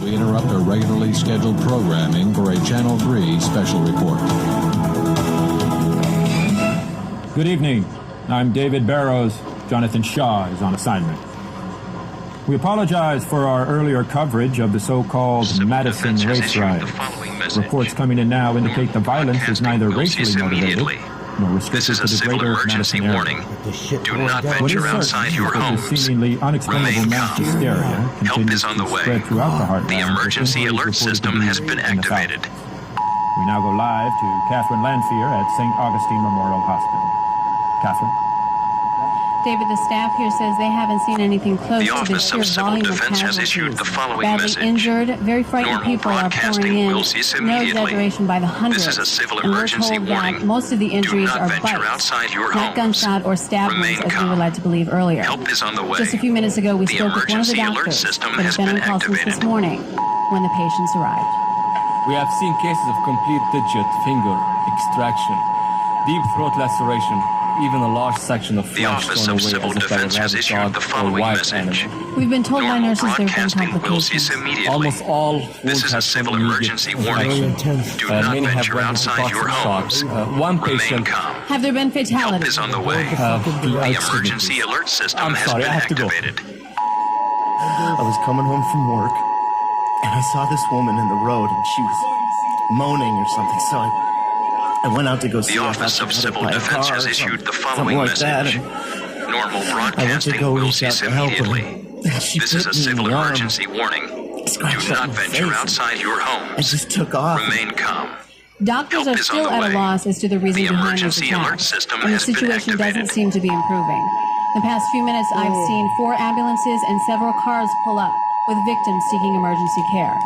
We interrupt our regularly scheduled programming for a Channel 3 special report. Good evening. I'm David Barrows. Jonathan Shaw is on assignment. We apologize for our earlier coverage of the so-called Madison race riots. Reports coming in now indicate the violence is neither racially motivated nor restricted to the greater Madison area. Do not venture outside your homes. The seemingly unexplainable mass hysteria continues to spread throughout the heartland. The emergency alert system has been activated. We now go live to Catherine Lanphier at St. Augustine Memorial Hospital. Catherine? David, the staff here says they haven't seen anything close The to the Office sheer of Civil volume Defense of has issued the following badly message. injured, very frightened Normal people are broadcasting pouring in. will cease No immediately. exaggeration by the hundreds. This is a civil and we're emergency told warning. that most of the injuries Do not are venture bites, outside your not homes. gunshot or stab wounds, Remain as we calm. were led to believe earlier. Help is on the way. Just a few minutes ago, we The spoke with one of the emergency alert doctors system that has had been been on call since this activated. morning when the patients arrived. We have seen cases of complete digit finger extraction, deep throat laceration, even a large section of The flesh Office torn of away Civil as if by a Defense has rabid issued dog the or following wild message. animal. We've been told by Normal nurses there have been broadcasting will complications. cease immediately. Almost all This wounds is a have civil immediate emergency infection. warning. Do not Many have venture run outside toxic your homes. shocks. One Remain patient calm. Have there been Help fatalities? is on the way. The emergency alert system I'm has sorry, been I have to go. activated. I was coming home from work, and I saw this woman in the road, and she was moaning or something, so I went out to go see The her. Office I of thought she Civil had a Defense car has or issued the something following like that, message. and Normal I went to broadcasting go will reach out cease to help her. immediately. She This is bit a me in civil the arm, emergency warning. scratched Do up not my venture face, outside your and homes. just took off. Remain calm. Doctors Help are is on still the at a way. loss as to the reason The behind emergency this attack, alert system and the has been situation doesn't activated. seem to be improving. The past few minutes, I've seen 4 ambulances and several cars pull up with victims seeking emergency care.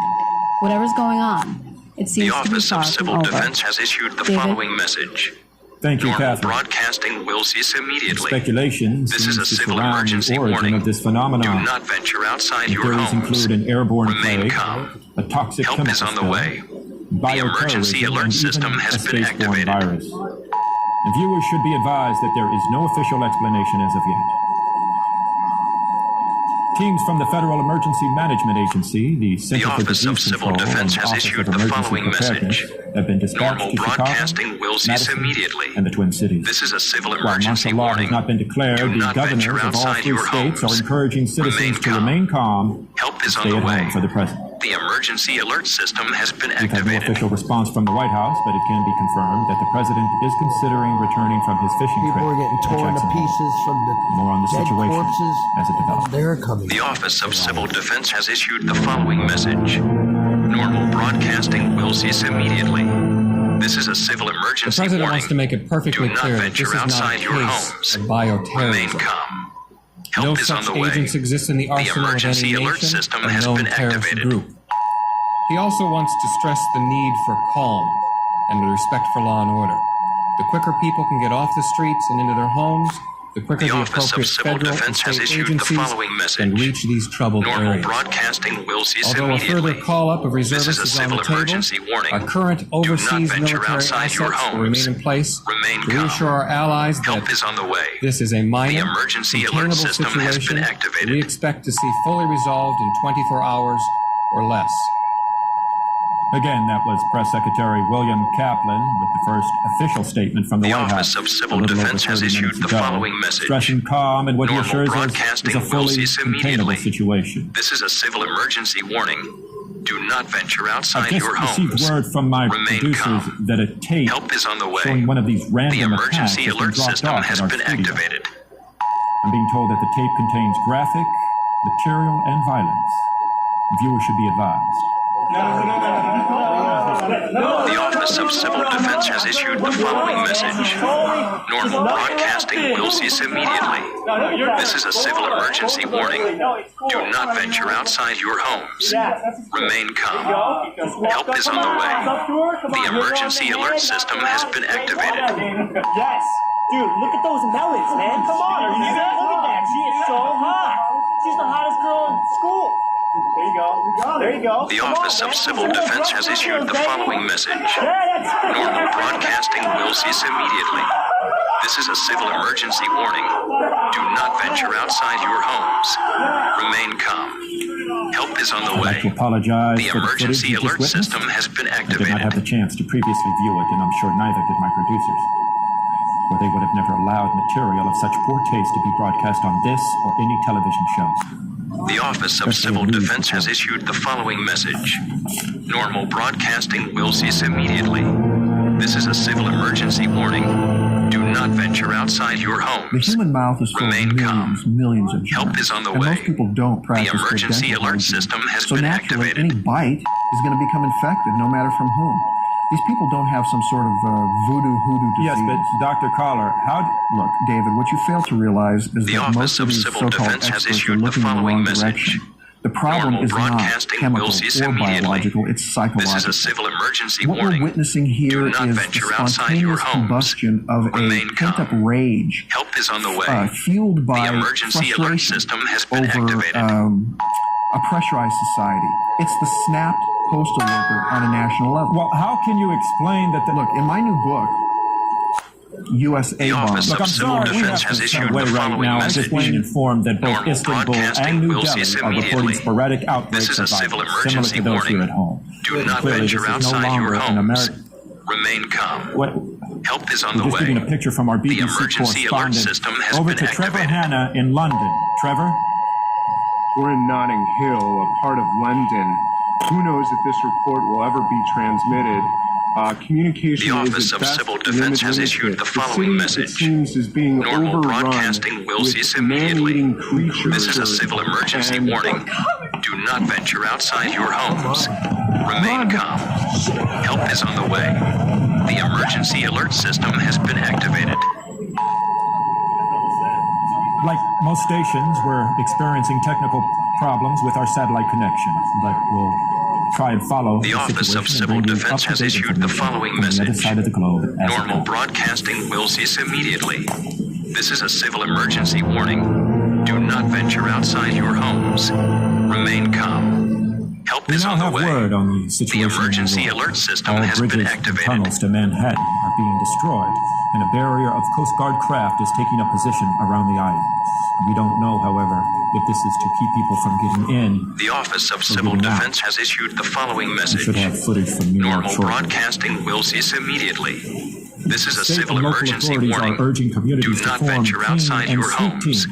Whatever's going on, it The seems to be Office far of from Civil over. Defense has issued the David? following message. Thank you, Normal Catherine. broadcasting will cease immediately. Speculation This is seems a to civil surround emergency the origin warning. of this Do phenomenon. not venture outside The your theories homes. include an airborne Remain plague, calm. a toxic Help chemical is on the spill, way. The emergency bioterrorism, alert and system even has a been space-borne activated. virus. And viewers should be advised that there is no official explanation as of yet. Teams from the Federal Emergency Management Agency, the Center for Office of Disease Civil Control, Defense and has Office issued of the Emergency following Preparedness message. have been dispatched Normal to Chicago, broadcasting will cease Madison, immediately. and the Twin Cities. This is a civil While emergency martial law warning. has not been declared, Do the not venture governors of all outside 3 your states homes. are encouraging citizens Remain to calm. remain calm Help and is on stay the at way. home for the present. The emergency alert system has been We've had no activated. official response from the White House, but it can be confirmed that the president is considering returning from his fishing trip People are getting to torn to Jackson Hole. pieces from the More on the dead situation corpses. as it develops. They're coming. The Office of Civil Defense has issued the following message. Normal broadcasting will cease immediately. This is a civil The emergency president warning. wants to make it perfectly Do not clear that this venture is not a outside your case homes. of Remain bioterrorism. calm. No Help is on such the way. agents exist in the arsenal of emergency any alert nation system or has known been terrorist activated. group. He also wants to stress the need for calm and the respect for law and order. The quicker people can get off the streets and into their homes, the quicker The the Office of appropriate Civil federal and Defense has state issued the agencies following message. can reach these troubled Normal areas. broadcasting will cease Although a immediately. further call-up of This reservists is a is on civil the table, emergency warning. our current overseas venture military outside your assets will homes. remain in place Remain to calm. reassure our allies that Help is on the way. this is a minor, The emergency alert containable system has been situation activated. we expect to see fully resolved in 24 hours or less. Again, that was Press Secretary William Kaplan with the first official statement from the The White Office House. of Civil a little Defense over has 30 issued minutes the ago, following message. Stressing calm and what he Normal assures us broadcasting is a will fully cease containable immediately. situation. This is a civil emergency warning. Do not venture I've outside just your received homes. word from my Remain producers calm. that a tape Help is on the way. showing one of these The random attacks emergency has been alert dropped system off has at our been studio. activated. I'm being told that the tape contains graphic, material, and violence. Viewers should be advised. The Office of Civil Defense has issued the following message. Normal broadcasting will cease immediately. This is a civil emergency warning. Do not venture outside your homes. Remain calm. Help is on the way. The emergency alert system has been activated. Yes. Dude, look at those melons, man. Come on. Look at that. She is so hot. She's the hottest girl in school. There you go. There you go. The Office of Civil Defense has issued the following message. Normal broadcasting will cease immediately. This is a civil emergency warning. Do not venture outside your homes. Remain calm. Help is on the I'd like to way. apologize The for the footage emergency you just alert witnessed. system has been I did not have the activated. chance to previously view it, and I'm sure neither did my producers, or they would have never allowed material of such poor taste to be broadcast on this or any television show. The Office of Civil Defense has issued the following message. Normal broadcasting will cease immediately. This is a civil emergency warning. Do not venture outside your The homes. human mouth is full of Remain calm. millions of germs. Help is on the and way. most people don't practice The good emergency dental alert hygiene. system has so been naturally, activated. any bite is going to become infected, no matter from whom. These people don't have some sort of voodoo disease. Yes, but Dr. Collar, how... Look, David, what you fail to realize is The that Office most of of these Civil so-called Defense has experts are issued the looking in the following wrong message. direction. The problem Normal is not broadcasting chemical will cease or immediately. biological, it's psychological. This is a civil emergency What warning. we're witnessing here Do is not the venture outside your spontaneous homes. combustion of Remain a pent-up calm. rage Help is on the way. fueled by The emergency alert frustration system has been over activated. a pressurized society. It's the snapped postal worker on a national level. Well, how can you explain that the... Look, in my new book, USA The Office Bombs. Look, I'm of Civil sorry, we Defense have has to issued step away the right following now. I'm just message. being informed that both Normal Istanbul broadcasting and New will Delhi cease are reporting immediately. sporadic outbreaks This is a of civil virus, similar emergency to those warning. here at home. Do not Clearly, venture this is no outside your longer an homes. American... Remain calm. What? Help is on We're the just getting a way. picture from our The BBC emergency alert correspondent system has over been to Trevor activated. Hanna in London. Trevor? We're in Notting Hill, a part of London. Who knows if this report will ever be transmitted? Communication The is Office at of best Civil Defense has limited. issued the following The city, message. it seems, is being Normal overrun broadcasting will with cease immediately. man-eating creatures. This is a civil emergency and warning. Do not venture outside your homes. Remain calm. Help is on the way. The emergency alert system has been activated. Like most stations, we're experiencing technical problems with our satellite connection, but we'll try and follow The Office situation of and Civil bring you Defense has up-to-date issued the information following from the other message. side of the globe as it Normal comes. broadcasting will cease immediately. This is a civil emergency warning. Do not venture outside your homes. Remain calm. Help We is now on the have way. word on the The situation. in emergency New York. alert system All has bridges been and activated. tunnels to Manhattan are being destroyed, and a barrier of Coast Guard craft is taking up position around the island. We don't know, however, if this is to keep people from getting in. The Office of Civil getting out. Defense has issued the following We message. should have footage from New York Normal shortly. broadcasting will cease immediately. This is a State civil and local emergency authorities warning. are urging communities Do to not form venture clean outside and your sweep homes. teams.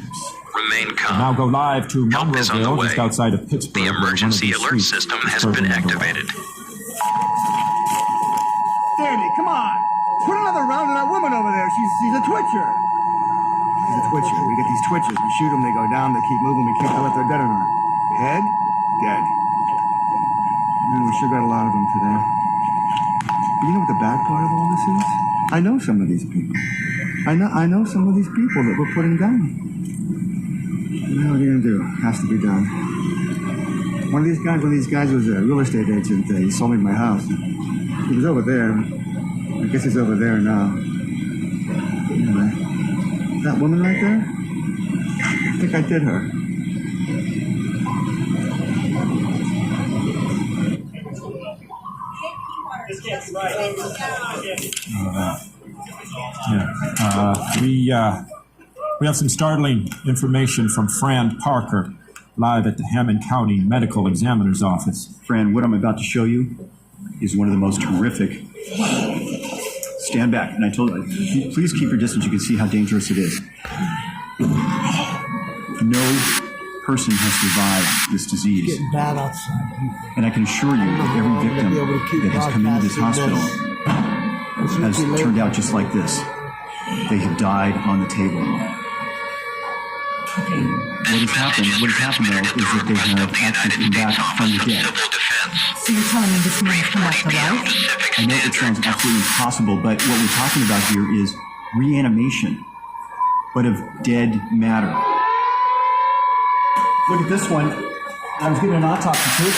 Remain Now calm. go live to Help is on the Monroeville, way. just outside of Pittsburgh. The where one of emergency these alert streets system is has further been underway. activated. Danny, come on. Put another round on that woman over there. She's a twitcher. She's a twitcher. We get these twitchers. We shoot them, they go down, they keep moving. We can't tell if they're dead or not. Head? Dead. We sure got a lot of them today. But you know what the bad part of all this is? I know some of these people. I know some of these people that we're putting down. You know what are you gonna do? Has to be done. One of these guys was a real estate agent. He sold me my house. He was over there. I guess he's over there now. Anyway, that woman right there, I think I did her. We have some startling information from Fran Parker, live at the Hammond County Medical Examiner's Office. Fran, what I'm about to show you is one of the most horrific. Stand back. And I told you, please keep your distance. You can see how dangerous it is. No person has survived this disease. Getting bad outside. And I can assure you that every victim that has come into this hospital has turned out just like this. They have died on the table. What has happened though, is that they have actually come back from the dead. So you're telling me this man has come back to life? I know it sounds absolutely impossible, but what we're talking about here is reanimation, but of dead matter. Look at this one. I was given an autopsy to.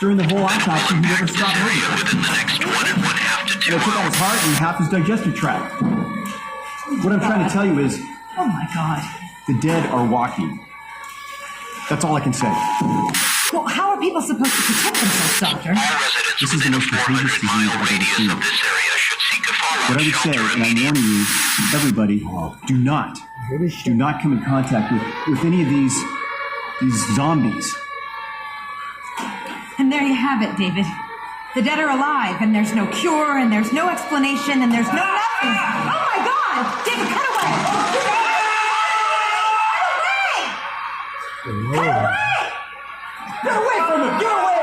During the whole autopsy, he never stopped moving. Within the next 1.5 to 2 And I took out his heart and half his digestive tract. What I'm trying to tell you is, Oh my God. the dead are walking. That's all I can say. Well, how are people supposed to protect themselves, Doctor? This is the most contagious disease I've ever seen. What I would say, and I'm warning you, everybody, do not come in contact with any of these zombies. And there you have it, David. The dead are alive, and there's no cure, and there's no explanation, and there's no nothing. Oh my God! David, cut away! Cut away! Get away from him! Get away!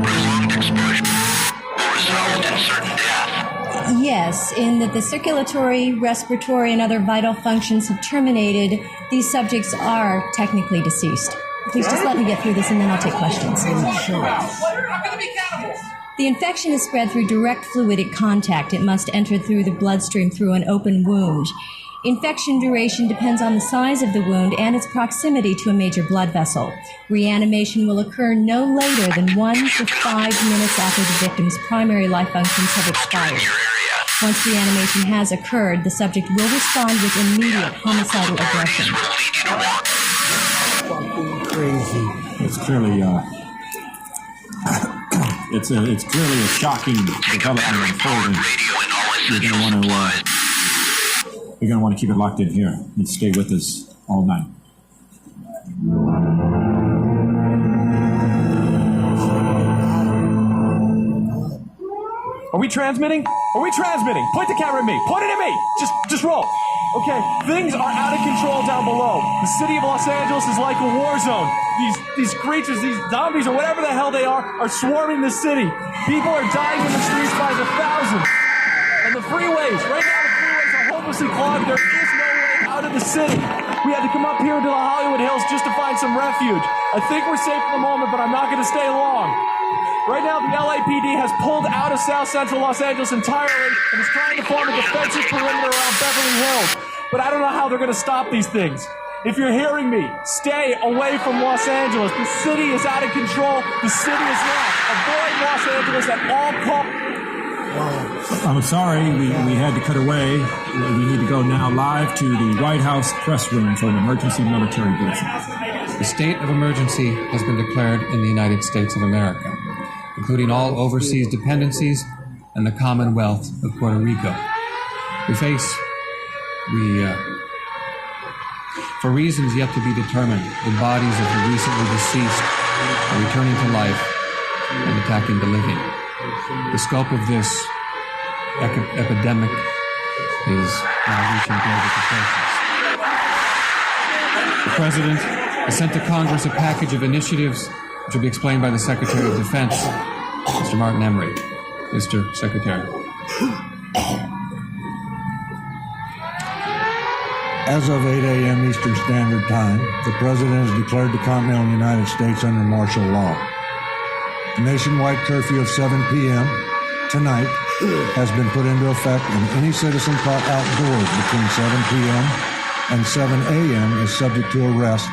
Prolonged exposure will result in certain death. Yes, in that the circulatory, respiratory, and other vital functions have terminated, these subjects are technically deceased. Please just let me get through this and then I'll take questions. The infection is spread through direct fluidic contact. It must enter through the bloodstream through an open wound. Infection duration depends on the size of the wound and its proximity to a major blood vessel. Reanimation will occur no later than 1 to 5 minutes after the victim's primary life functions have expired. Once reanimation has occurred, the subject will respond with immediate homicidal aggression. Crazy. It's clearly it's clearly a shocking development unfolding. You're going to want to keep it locked in here and stay with us all night. Are we transmitting? Are we transmitting? Point the camera at me. Point it at me. Just roll. Okay, things are out of control down below. The city of Los Angeles is like a war zone. These creatures, these zombies or whatever the hell they are swarming the city. People are dying in the streets by the thousands. And the freeways, right now the freeways are hopelessly clogged. There is no way out of the city. We had to come up here to the Hollywood Hills just to find some refuge. I think we're safe for the moment, but I'm not going to stay long. Right now, the LAPD has pulled out of South Central Los Angeles entirely and is trying to form a defensive perimeter around Beverly Hills. But I don't know how they're going to stop these things. If you're hearing me, stay away from Los Angeles. The city is out of control. The city is lost. Avoid Los Angeles at all costs. I'm sorry, we had to cut away. We need to go now live to the White House press room for an emergency military briefing. The state of emergency has been declared in the United States of America, including all overseas dependencies and the Commonwealth of Puerto Rico. For reasons yet to be determined, the bodies of the recently deceased are returning to life and attacking the living. The scope of this epidemic is now reaching global proportions. The President has sent to Congress a package of initiatives which will be explained by the Secretary of Defense, Mr. Martin Emery. Mr. Secretary. As of 8 a.m. Eastern Standard Time, the President has declared the continental United States under martial law. A nationwide curfew of 7 p.m. tonight has been put into effect, and any citizen caught outdoors between 7 p.m. and 7 a.m. is subject to arrest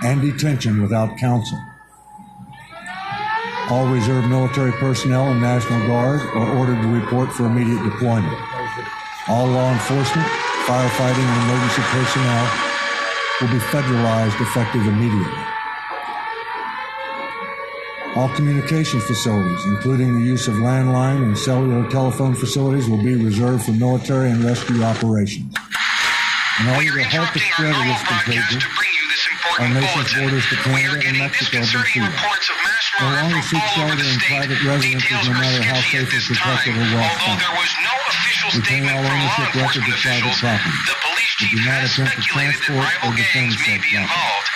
and detention without counsel. All reserve military personnel and National Guard are ordered to report for immediate deployment. All law enforcement, firefighting, and emergency personnel will be federalized effective immediately. All communications facilities, including the use of landline and cellular telephone facilities, will be reserved for military and rescue operations. In order to halt the spread of this contagion, our nation's borders to Canada and Mexico have been sealed. No longer seek shelter in private residences, no matter how safe or protected or well stocked. Retain all ownership records of private property. We do not attempt to transport or defend such property.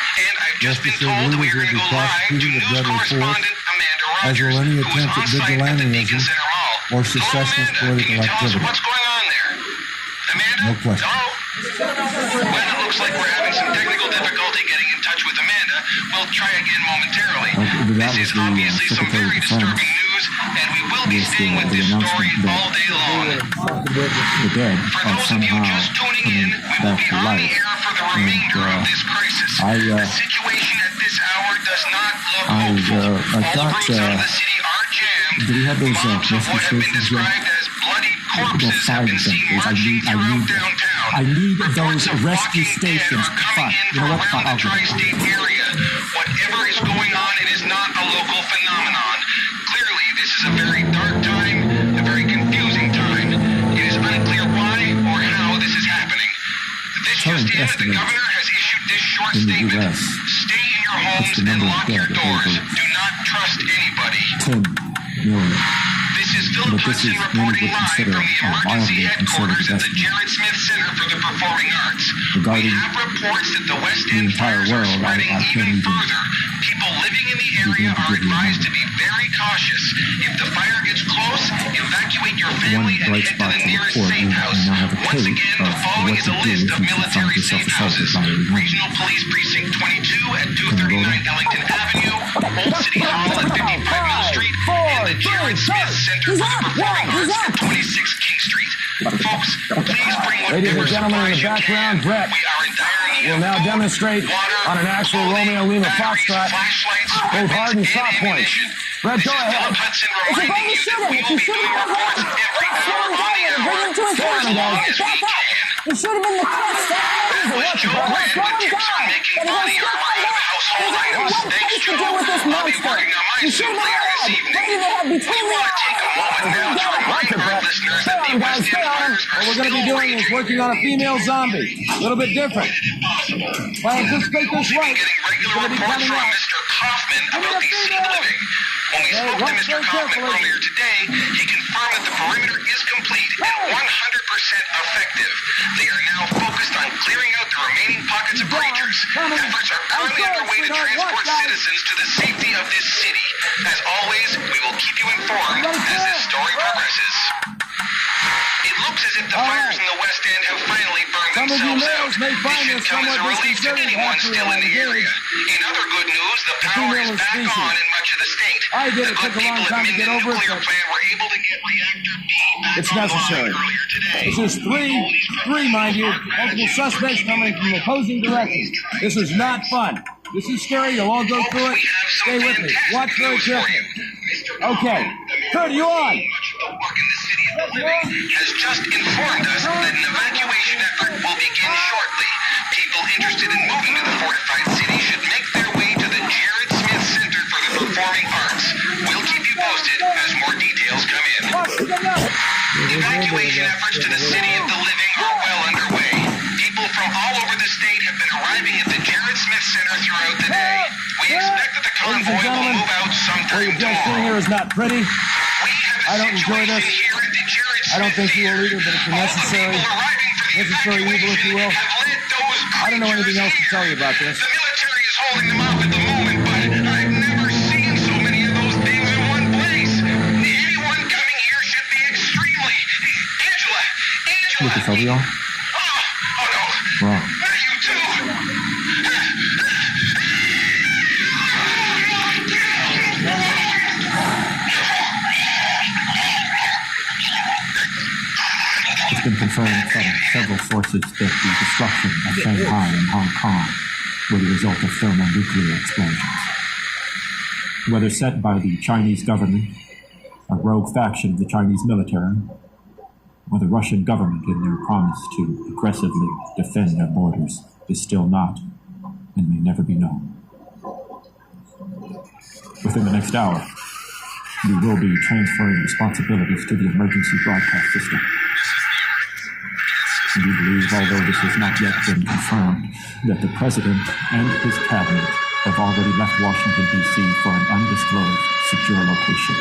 Rest assured, leaders will be prosecuted with deadly force, as will any attempt at vigilantism or secessionist political activity. No question. When it looks like we're having some technical difficulty getting in touch with Amanda, we'll try again momentarily. This is obviously some very disturbing news, and we will be staying with this story all day long. The dead are somehow coming back to life. For the remainder of this crisis, the situation at this hour does not look hopeful. I thought, did he have those rescue stations yet? Those fire centers. I need those rescue stations. Fine. You know what? I'll get it. Whatever is going on, it is not a local phenomenon. Clearly, this is a very dark time, a very confusing time. It is unclear why or how this is happening. This just in, the governor has issued this short statement That's the number of dead of over 10 million. This is Philip But this Hudson is many reporting would live consider from the a emergency wildly headquarters conservative at the estimate. Jared Smith Center for the Performing Arts. We Regarding have reports that the West the End entire fires are world, spreading I can't even even further. People living in the area begin to are give you a advised to number. be very cautious. If the fire gets close, evacuate your One family and bright head to spot the to nearest report, safe we house. now have a Once tape again, of the following what is a to do list if of you find military yourself safe assaulted houses. by a woman. Regional Police Precinct 22 at 239 Ellington Avenue, Old City Hall at 55 Mill Street, and the Jared Smith Center for the Performing Arts at 26 King Street. Folks, please bring Ladies and whatever gentlemen, in supplies the you background, can. Brett We are in dire need will of now food, demonstrate water, on an actual clothing, Romeo Lima batteries, foxtrot, flashlights, both hard and weapons, soft points. ammunition. Brett, This go is ahead. Philip Hudson reminding you that we will be doing reports every hour on the hour for as long as we can. You should have been the test. That was Joe Brand with tips on making body armor out of household items. Thanks, Joe. I'll be working on my suit later this evening. We want to take a moment now to remind our listeners that the West End fires are What we're going to be still doing is raging. working on a female zombie. A little bit different. If I anticipate this We've right, been getting regular it's going to be reports coming from out. Mr. Kaufman about the seed living. When we spoke to Mr. Kaufman earlier today, he confirmed that the perimeter is complete and 100% effective. They are now focused on clearing out the remaining pockets of breachers. Efforts are currently underway to transport citizens to the safety of this city. As always, we will keep you informed as this story progresses. It looks as if the fires in the West End have finally burned Some of you themselves males out. may This find should this come as a somewhat relief to disconcerting anyone after still in the a area. In other good news, the power is female back species. on in much of the state. I did. The It good took a long people at time to Minden get over it, Nuclear but Plant were able to get reactor B back it's online necessary. earlier today. This is three, mind you, multiple suspects coming from opposing directions. This is not fun. This is scary. You'll all go through it. Stay with me. Watch very carefully. Okay. Kurt, are you on? Has just informed us that an evacuation effort will begin shortly. People interested in moving to the fortified city should make their way to the Jared Smith Center for the Performing Arts. We'll keep you posted as more details come in. Evacuation efforts to the city of the living are well underway. People from all over the state have been arriving at the Jared Smith Center throughout the day. We expect that the Ladies and convoy will gentlemen, move out what sometime you've just seen tomorrow. here is not pretty. We have a I don't enjoy situation this. here at the Jared I don't Smith think you will Theater. either, but it's a All the necessary people arriving for the evil, if you will. have led those I don't know anything else to tell you about this. The military is holding them off at the moment, but I've never seen so many of those things in one place. Anyone coming here should be extremely... Angela! Lucas, are we on? Oh no! Wrong. You too! It's been confirmed from several sources that the destruction of Shanghai and Hong Kong were the result of thermonuclear explosions. Whether set by the Chinese government, a rogue faction of the Chinese military, or the Russian government in their promise to aggressively defend their borders is still not and may never be known. Within the next hour, we will be transferring responsibilities to the emergency broadcast system. We believe, although this has not yet been confirmed, that the President and his cabinet have already left Washington, D.C. for an undisclosed, secure location.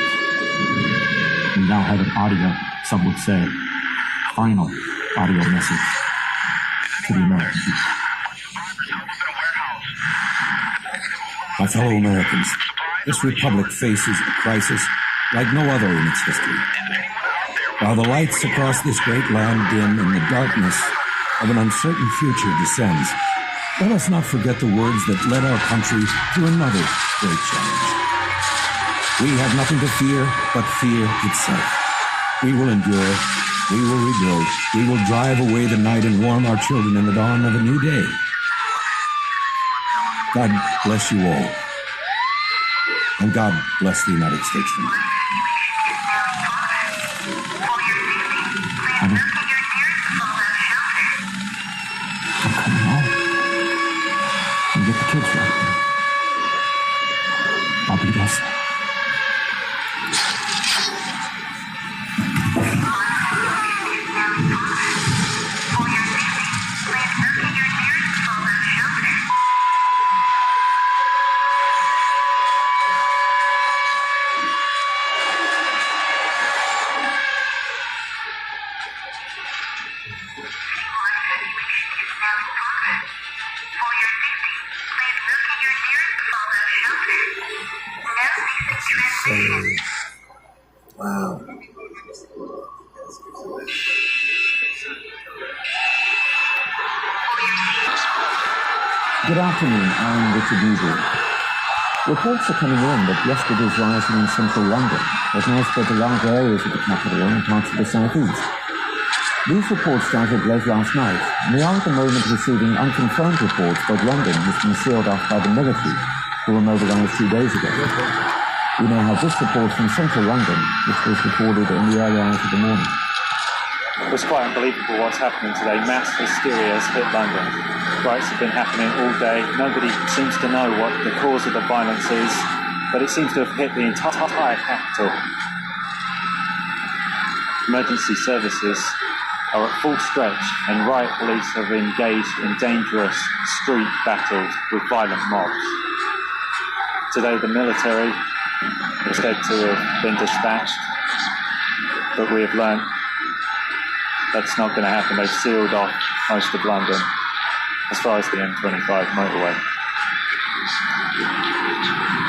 We now have an audio, some would say, final audio message to the American people. My fellow Americans, this republic faces a crisis like no other in its history. While the lights across this great land dim and the darkness of an uncertain future descends, let us not forget the words that led our country through another great challenge. We have nothing to fear but fear itself. We will endure. We will rebuild. We will drive away the night and warm our children in the dawn of a new day. God bless you all. And God bless the United States of America. I'm coming home. And get the kids right. I'll be there soon. Wow. Good afternoon, I'm Richard Newby. Reports are coming in that yesterday's rising in central London has now spread to large areas of the capital and parts of the southeast. These reports started late last night, and we are at the moment receiving unconfirmed reports that London has been sealed off by the military, who were mobilised 2 days ago. We now have this report from central London, which was recorded in the early hours of the morning. It's quite unbelievable what's happening today. Mass hysteria has hit London. Riots have been happening all day. Nobody seems to know what the cause of the violence is, but it seems to have hit the entire capital. Emergency services are at full stretch, and riot police have engaged in dangerous street battles with violent mobs. Today the military is said to have been dispatched, but we have learnt that's not going to happen. They've sealed off most of London, as far as the M25 motorway.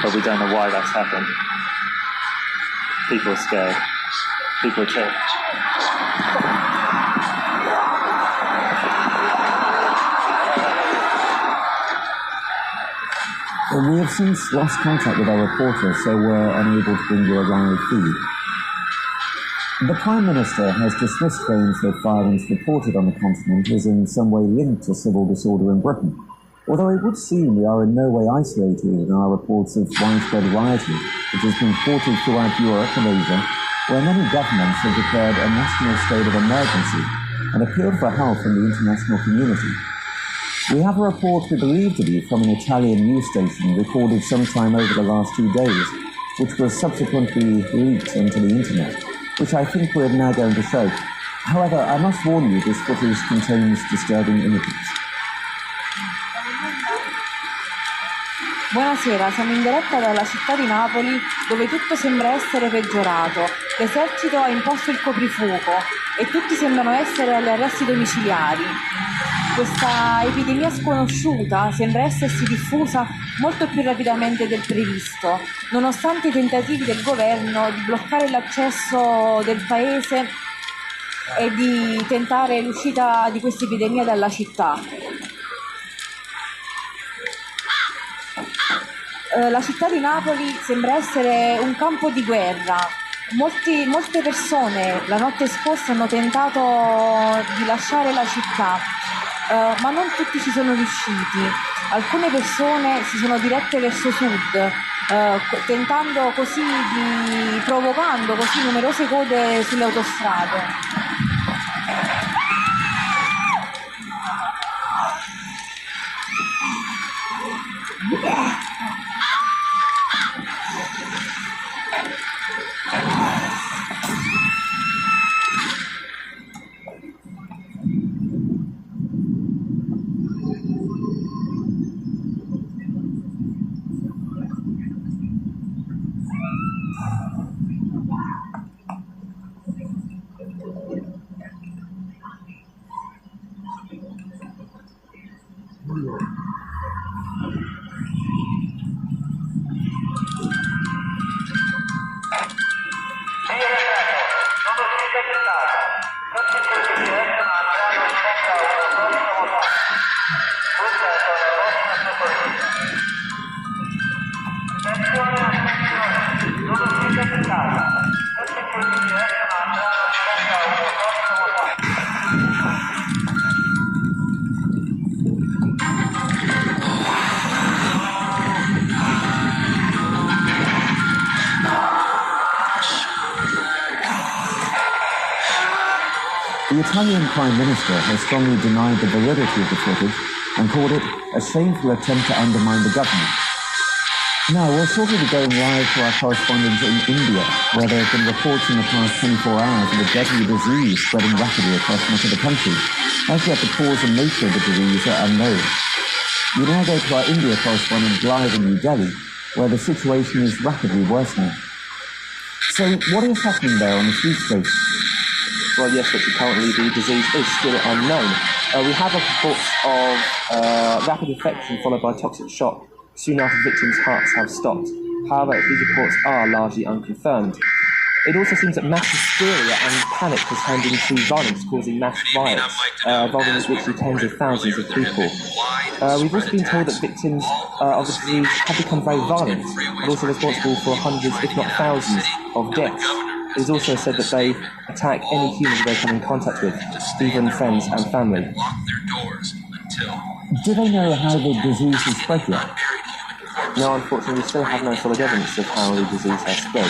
But we don't know why that's happened. People are scared. People are scared. Well, we have since lost contact with our reporter, so we're unable to bring you a live feed. The Prime Minister has dismissed claims that violence reported on the continent is in some way linked to civil disorder in Britain, although it would seem we are in no way isolated in our reports of widespread rioting, which has been reported throughout Europe and Asia, where many governments have declared a national state of emergency and appealed for help from the international community. We have a report we believe to be from an Italian news station recorded sometime over the last 2 days, which was subsequently leaked into the internet, which I think we're now going to show. However, I must warn you, this footage contains disturbing images. Buonasera, siamo in diretta dalla città di Napoli, dove tutto sembra essere peggiorato. L'esercito ha imposto il coprifuoco e tutti sembrano essere agli arresti domiciliari. Questa epidemia sconosciuta sembra essersi diffusa molto più rapidamente del previsto, nonostante i tentativi del governo di bloccare l'accesso del paese e di tentare l'uscita di questa epidemia dalla città. La città di Napoli sembra essere un campo di guerra. Molte persone la notte scorsa hanno tentato di lasciare la città, ma non tutti ci sono riusciti. Alcune persone si sono dirette verso sud, provocando così numerose code sulle autostrade. The Italian Prime Minister has strongly denied the validity of the footage and called it a shameful attempt to undermine the government. Now, we're shortly going live to our correspondents in India, where there have been reports in the past 24 hours of a deadly disease spreading rapidly across much of the country. As yet, the cause and nature of the disease are unknown. We now go to our India correspondent live in New Delhi, where the situation is rapidly worsening. So, what is happening there on the street station? Well, yes, Richard, currently the disease is still unknown. We have reports of rapid infection followed by toxic shock soon after victims' hearts have stopped. However, these reports are largely unconfirmed. It also seems that mass hysteria and panic has turned into violence, causing mass riots, involving literally tens of thousands of people. We've also been told that victims of the disease have become very violent and also responsible for hundreds, if not thousands, of deaths. It is also said that they attack any humans they come in contact with, even friends and family. Do they know how the disease has spread yet? No, unfortunately, we still have no solid evidence of how the disease has spread.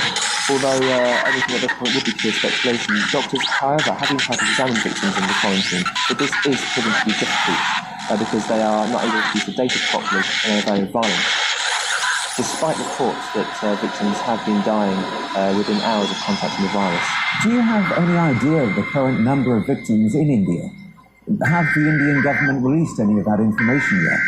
Although anything at this point would be pure speculation, doctors, however, have been trying to examine victims in the quarantine, but this is proving to be difficult because they are not able to be sedated properly and they are very violent. Despite reports that victims have been dying within hours of contacting the virus. Do you have any idea of the current number of victims in India? Have the Indian government released any of that information yet?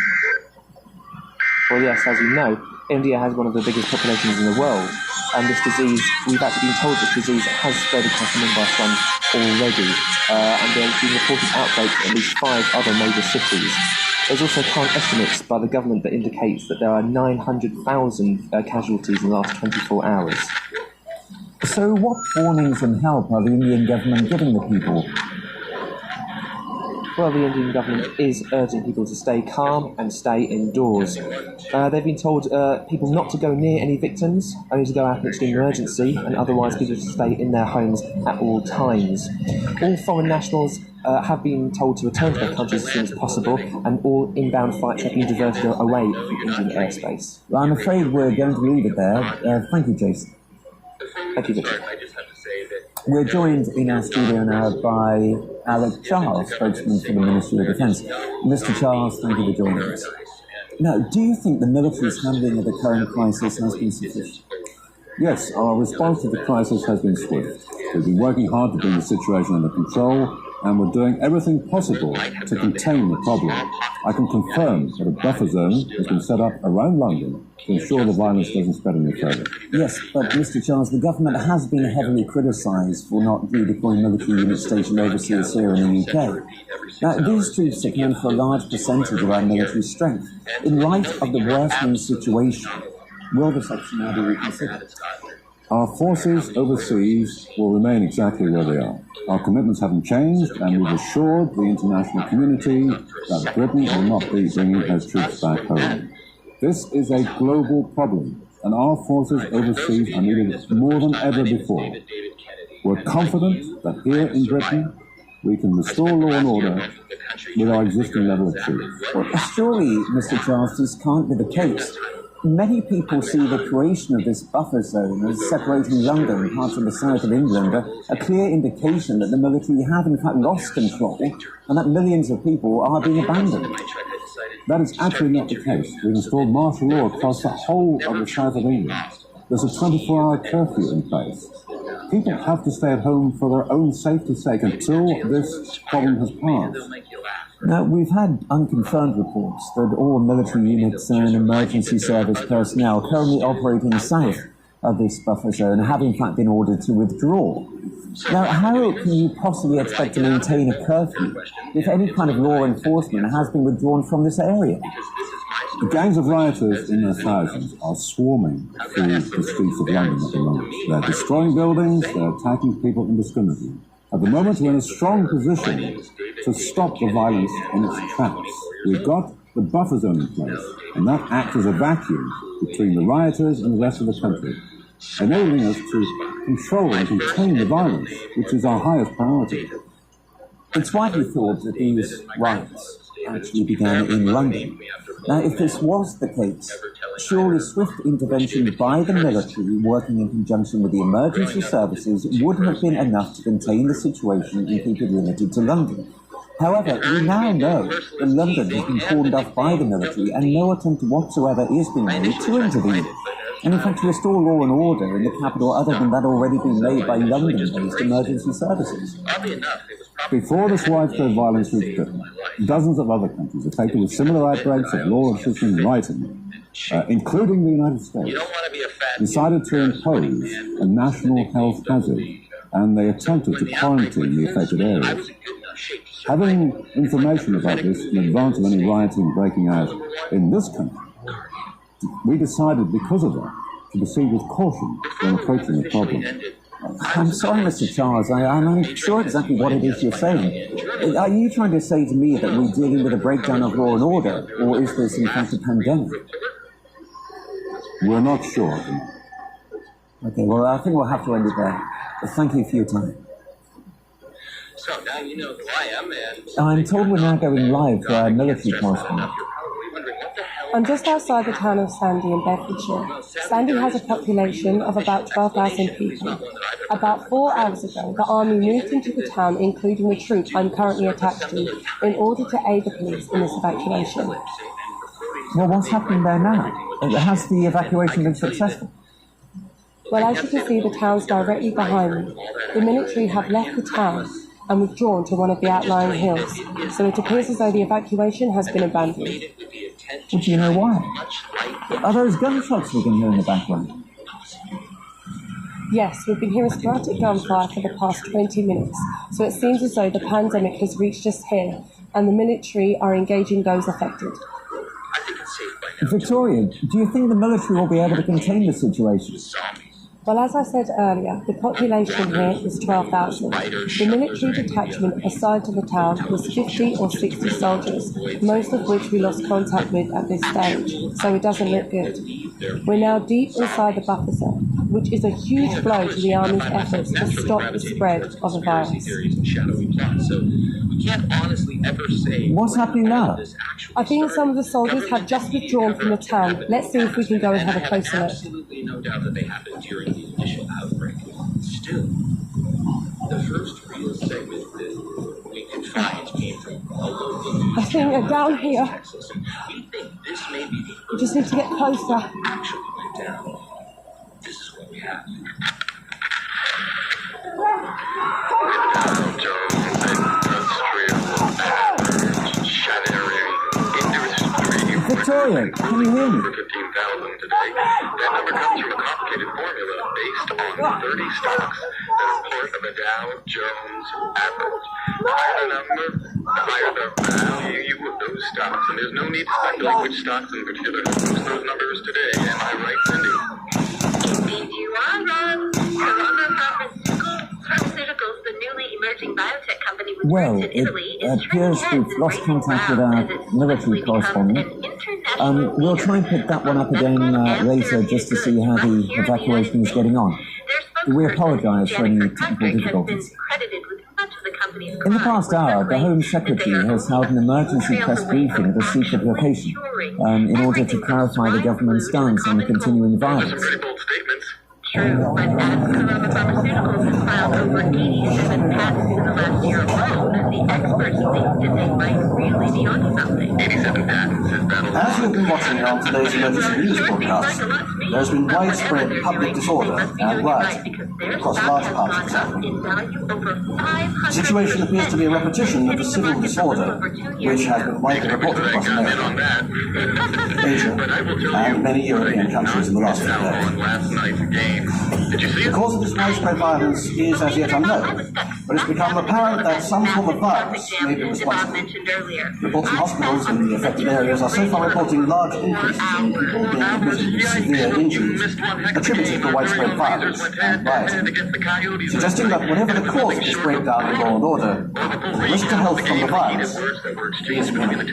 Well, yes, as you know, India has one of the biggest populations in the world, and this disease, we've actually been told this disease has spread across the Mumbai slums already, and there have been reported outbreaks at least 5 other major cities. There's also current estimates by the government that indicates that there are 900,000 casualties in the last 24 hours. So what warnings and help are the Indian government giving the people? Well, the Indian government is urging people to stay calm and stay indoors. They've been told people not to go near any victims, only to go out in extreme emergency, and otherwise people to stay in their homes at all times. All foreign nationals have been told to return to their countries as soon as possible, and all inbound flights have been diverted away from Indian airspace. Well, I'm afraid we're going to leave it there. Thank you, Jason. Thank you, Richard. We're joined in our studio now by Alec Charles, spokesman for the Ministry of Defence. Mr. Charles, thank you for joining us. Now, do you think the military's handling of the current crisis has been sufficient? Yes, our response to the crisis has been swift. We've been working hard to bring the situation under control, and we're doing everything possible to contain the problem. I can confirm that a buffer zone has been set up around London to ensure the violence doesn't spread any further. Yes, but Mr. Charles, the government has been heavily criticised for not redeploying military units stationed overseas here in the UK. Now, these troops account for a large percentage of our military strength. In light of the worsening situation, will this option now be reconsidered? Our forces overseas will remain exactly where they are. Our commitments haven't changed, and we've assured the international community that Britain will not be bringing her troops back home. This is a global problem, and our forces overseas are needed more than ever before. We're confident that here in Britain, we can restore law and order with our existing level of troops. Well, surely, Mr. Charles, this can't be the case. Many people see the creation of this buffer zone as separating London and parts of the south of England a clear indication that the military have in fact lost control and that millions of people are being abandoned. That is actually not the case. We've installed martial law across the whole of the south of England. There's a 24-hour curfew in place. People have to stay at home for their own safety's sake until this problem has passed. Now, we've had unconfirmed reports that all military units and emergency service personnel currently operating south of this buffer zone have in fact been ordered to withdraw. Now, how can you possibly expect to maintain a curfew if any kind of law enforcement has been withdrawn from this area? The gangs of rioters in their thousands are swarming through the streets of London at the moment. They're destroying buildings, they're attacking people indiscriminately. At the moment, we're in a strong position to stop the violence in its tracks. We've got the buffer zone in place, and that acts as a vacuum between the rioters and the rest of the country, enabling us to control and contain the violence, which is our highest priority. It's widely thought that these riots actually began in London. Now, if this was the case, surely swift intervention by the military working in conjunction with the emergency services would have been enough to contain the situation and keep it limited to London. However, we now know that London has been cordoned off by the military and no attempt whatsoever is being made to intervene. And in fact, to restore law and order in the capital other than that already being made by London-based emergency services. Before this widespread violence reached Britain, dozens of other countries affected with similar outbreaks of law-abiding rioting, including the United States, decided to impose a national health hazard, and they attempted to quarantine the affected areas. Having information about this in advance of any rioting breaking out in this country, we decided, because of that, to proceed with caution when approaching the problem. I'm sorry, Mr. Charles. I'm not sure exactly what it is you're saying. Are you trying to say to me that we're dealing with a breakdown of law and order, or is this in fact a pandemic? We're not sure. Okay, well, I think we'll have to end it there. But thank you for your time. So now you know who I am, and I'm told we're now going live to our military correspondent. I'm just outside the town of Sandy in Bedfordshire. Sandy has a population of about 12,000 people. About 4 hours ago, the army moved into the town, including the troop I'm currently attached to, in order to aid the police in this evacuation. Well, what's happening there now? Has the evacuation been successful? Well, as you can see, the town's directly behind me. The military have left the town and withdrawn to one of the outlying hills, so it appears as though the evacuation has been abandoned. Well, do you know why? Are those gunshots we can hear in the background? Yes, we've been hearing sporadic gunfire for the past 20 minutes, so it seems as though the pandemic has reached us here, and the military are engaging those affected. Victoria, do you think the military will be able to contain the situation? Well, as I said earlier, the population here is 12,000. The military detachment assigned to the town was 50 or 60 soldiers, most of which we lost contact with at this stage, so it doesn't look good. We're now deep inside the buffer zone, which is a huge blow to the Army's efforts to stop the spread of the virus. What's happening now? I think some of the soldiers have just withdrawn from the town. Let's see if we can go and have a closer look. absolutely no doubt that they happened during the initial outbreak. Still, the first real segment that we could find came from a local I think they're down here. Texas. We think this may be the We just need to get closer. actually went down. This is what we have. Victoria, can you hear me? 15,000 today. That number comes from a complicated formula based on 30 stocks that are part of a Dow Jones average. The higher the number, the higher the value of those stocks. And there's no need to speculate which stocks in particular boost those numbers today. Am I right, Cindy? Indeed you are, Rob. Corona Pharmaceuticals, the newly emerging biotech company with Well, roots in Italy, it appears we've lost contact with our military correspondent. We'll try and pick that one up again later just to see how the evacuation is getting on. We apologize for any technical difficulties. In the past hour, the Home Secretary has held an emergency press briefing at a secret location in order to clarify the government's stance on the continuing violence. True, but as Corona Pharmaceuticals has filed over 87 patents in the last year alone, the experts think that they might really be onto something. 87 patents is battle. As you've been watching on today's emergency news broadcast, there has been widespread public disorder and rioting across large parts of the country. The situation appears to be a repetition of the civil disorder which has been widely reported across America, Asia, and many European countries in the last few days. The cause of this widespread violence is as yet unknown, but it's become apparent that some form of virus may be responsible. Reports from hospitals in the affected areas are so far reporting large increases in people being admitted with severe injuries attributed to widespread violence and rioting, suggesting that whatever the cause of this breakdown in law and order, the risk to health from the virus is minimal.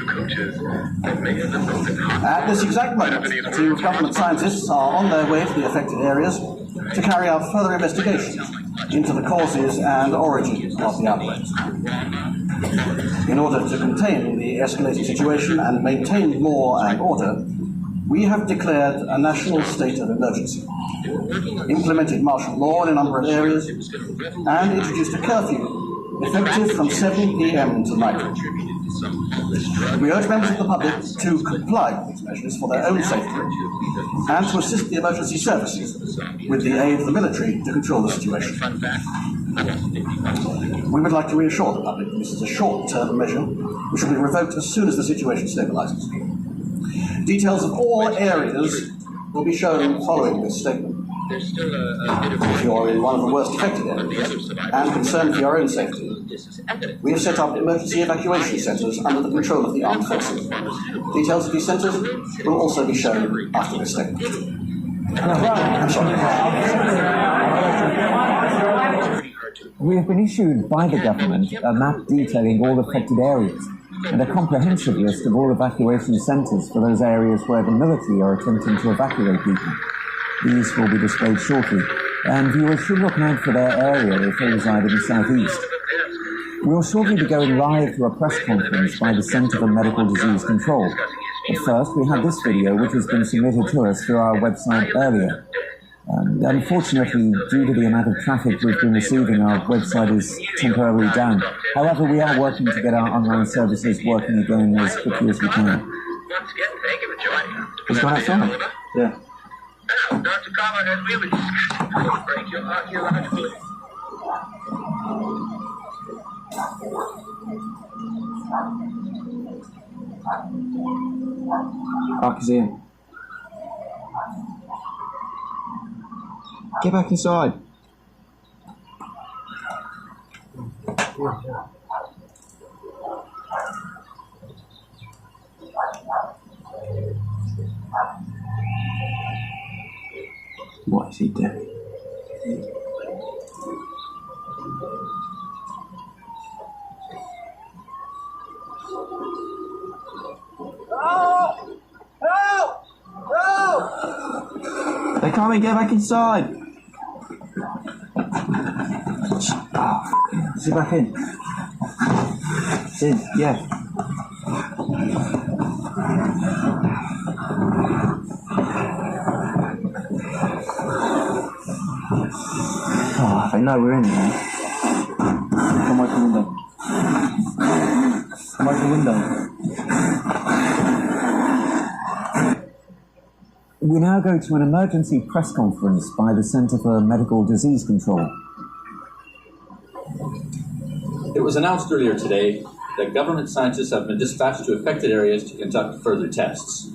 At this exact moment, a team of government scientists are on their way to the affected areas to carry out further investigations into the causes and origins of the outbreaks. In order to contain the escalating situation and maintain law and order, we have declared a national state of emergency, implemented martial law in a number of areas, and introduced a curfew effective from 7 p.m. tonight. We urge members of the public to comply with these measures for their own safety and to assist the emergency services with the aid of the military to control the situation. We would like to reassure the public that this is a short-term measure which will be revoked as soon as the situation stabilizes. Details of all areas will be shown following this statement. If you are in one of the worst affected areas and concerned for your own safety, we have set up emergency evacuation centres under the control of the armed forces. Details of these centres will also be shown after this statement. We have been issued by the government a map detailing all affected areas and a comprehensive list of all evacuation centres for those areas where the military are attempting to evacuate people. These will be displayed shortly, and viewers should look out for their area if they reside in the southeast. We will shortly be going live to a press conference by the Centre for Medical Disease Control. But first, we have this video which has been submitted to us through our website earlier. Unfortunately, due to the amount of traffic we've been receiving, our website is temporarily down. However, we are working to get our online services working again as quickly as we can. Once again, thank you for joining us. It's gone outside. Yeah. Now, Dr. Kama, as we were discussing, please break your archaeological... Ark is in. Get back inside. What is he doing? Help! Help! Help! They can't get back inside. Sit back in. Sit, yeah. Oh, they know we're in there. Come out the window. Come out the window. We now go to an emergency press conference by the Centre for Medical Disease Control. It was announced earlier today that government scientists have been dispatched to affected areas to conduct further tests.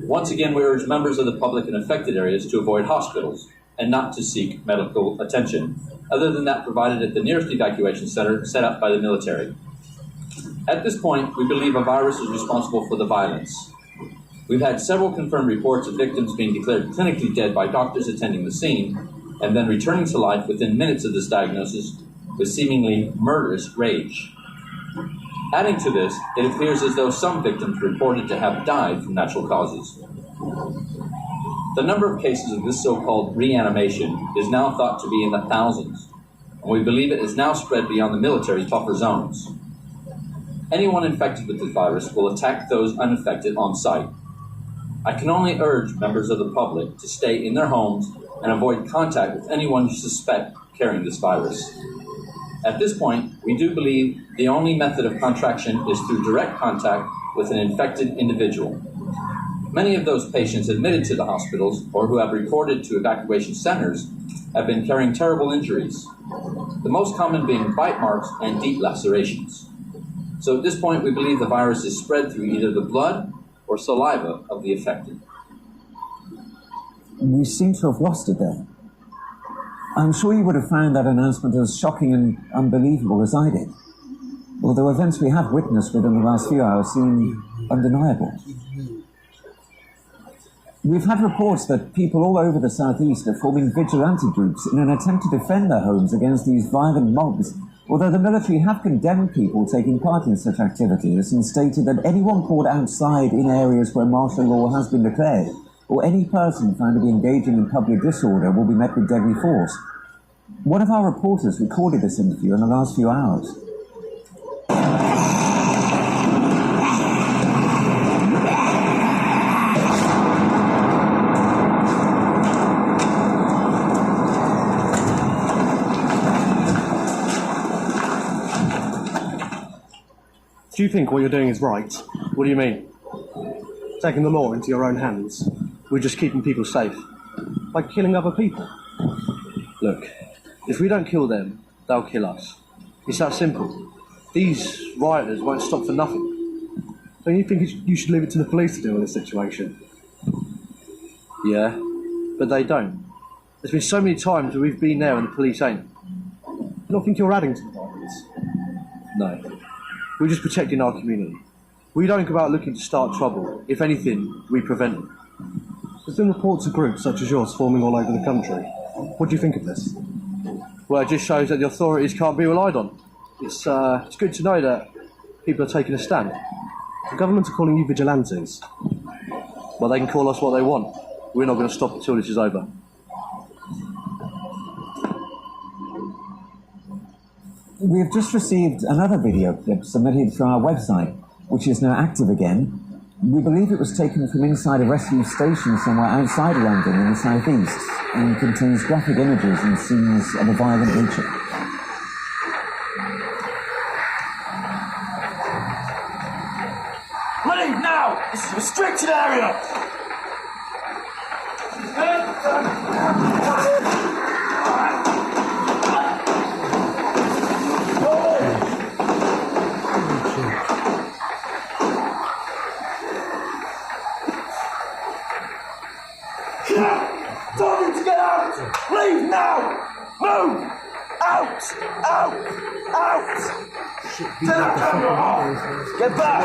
Once again, we urge members of the public in affected areas to avoid hospitals and not to seek medical attention, other than that provided at the nearest evacuation center set up by the military. At this point, we believe a virus is responsible for the violence. We've had several confirmed reports of victims being declared clinically dead by doctors attending the scene and then returning to life within minutes of this diagnosis with seemingly murderous rage. Adding to this, it appears as though some victims reported to have died from natural causes. The number of cases of this so-called reanimation is now thought to be in the thousands, and we believe it is now spread beyond the military's buffer zones. Anyone infected with this virus will attack those uninfected on sight. I can only urge members of the public to stay in their homes and avoid contact with anyone you suspect carrying this virus. At this point, we do believe the only method of contraction is through direct contact with an infected individual. Many of those patients admitted to the hospitals or who have reported to evacuation centers have been carrying terrible injuries, the most common being bite marks and deep lacerations. So at this point, we believe the virus is spread through either the blood or saliva of the affected. We seem to have lost it there. I'm sure you would have found that announcement as shocking and unbelievable as I did, although events we have witnessed within the last few hours seem undeniable. We've had reports that people all over the southeast are forming vigilante groups in an attempt to defend their homes against these violent mobs, although the military have condemned people taking part in such activities and stated that anyone caught outside in areas where martial law has been declared, or any person found to be engaging in public disorder, will be met with deadly force. One of our reporters recorded this interview in the last few hours. Do you think what you're doing is right? What do you mean? Taking the law into your own hands? We're just keeping people safe. By killing other people. Look, if we don't kill them, they'll kill us. It's that simple. These rioters won't stop for nothing. Don't you think you should leave it to the police to deal with this situation? Yeah, but they don't. There's been so many times where we've been there and the police ain't. You don't think you're adding to the violence? No. We're just protecting our community. We don't go out looking to start trouble. If anything, we prevent it. There's been reports of groups such as yours forming all over the country. What do you think of this? Well, it just shows that the authorities can't be relied on. It's good to know that people are taking a stand. The government are calling you vigilantes. Well, they can call us what they want. We're not going to stop until this is over. We have just received another video clip submitted through our website, which is now active again. We believe it was taken from inside a rescue station somewhere outside London in the southeast and contains graphic images and scenes of a violent nature. Leave now! This is a restricted area! Tell me to get out! Leave now! Move! Out! Out! Out! Turn the camera off! Get back!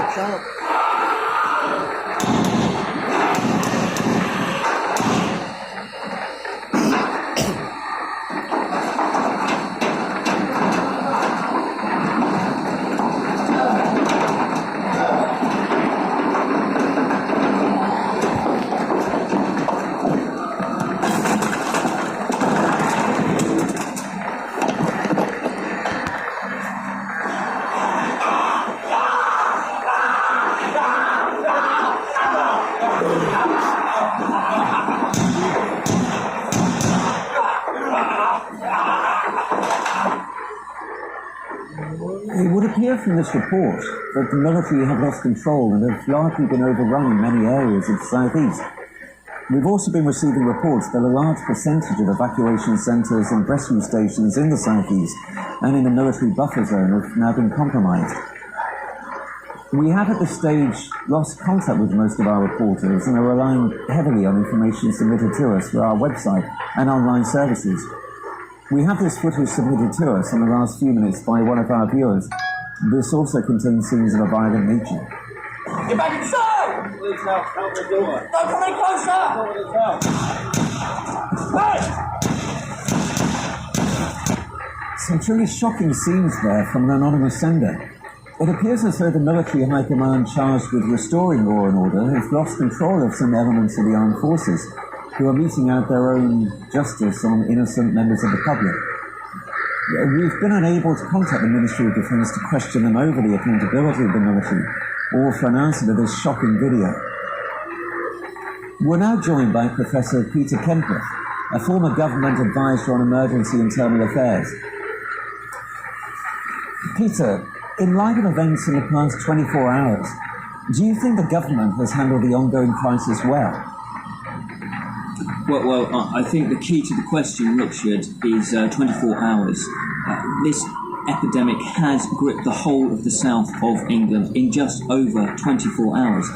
It would appear from this report that the military have lost control and have largely been overrun in many areas of the southeast. We've also been receiving reports that a large percentage of evacuation centres and rescue stations in the southeast and in the military buffer zone have now been compromised. We have at this stage lost contact with most of our reporters and are relying heavily on information submitted to us through our website and online services. We have this footage submitted to us in the last few minutes by one of our viewers. This also contains scenes of a violent nature. Get back inside! Please help the door. Don't come any closer! Hey! Some truly shocking scenes there from an anonymous sender. It appears as though the military high command charged with restoring law and order has lost control of some elements of the armed forces, who are meting out their own justice on innocent members of the public. We've been unable to contact the Ministry of Defence to question them over the accountability of the military or for an answer to this shocking video. We're now joined by Professor Peter Kemper, a former government advisor on emergency and terminal affairs. Peter, in light of events in the past 24 hours, do you think the government has handled the ongoing crisis well? Well, I think the key to the question, Richard, is 24 hours. This epidemic has gripped the whole of the south of England in just over 24 hours.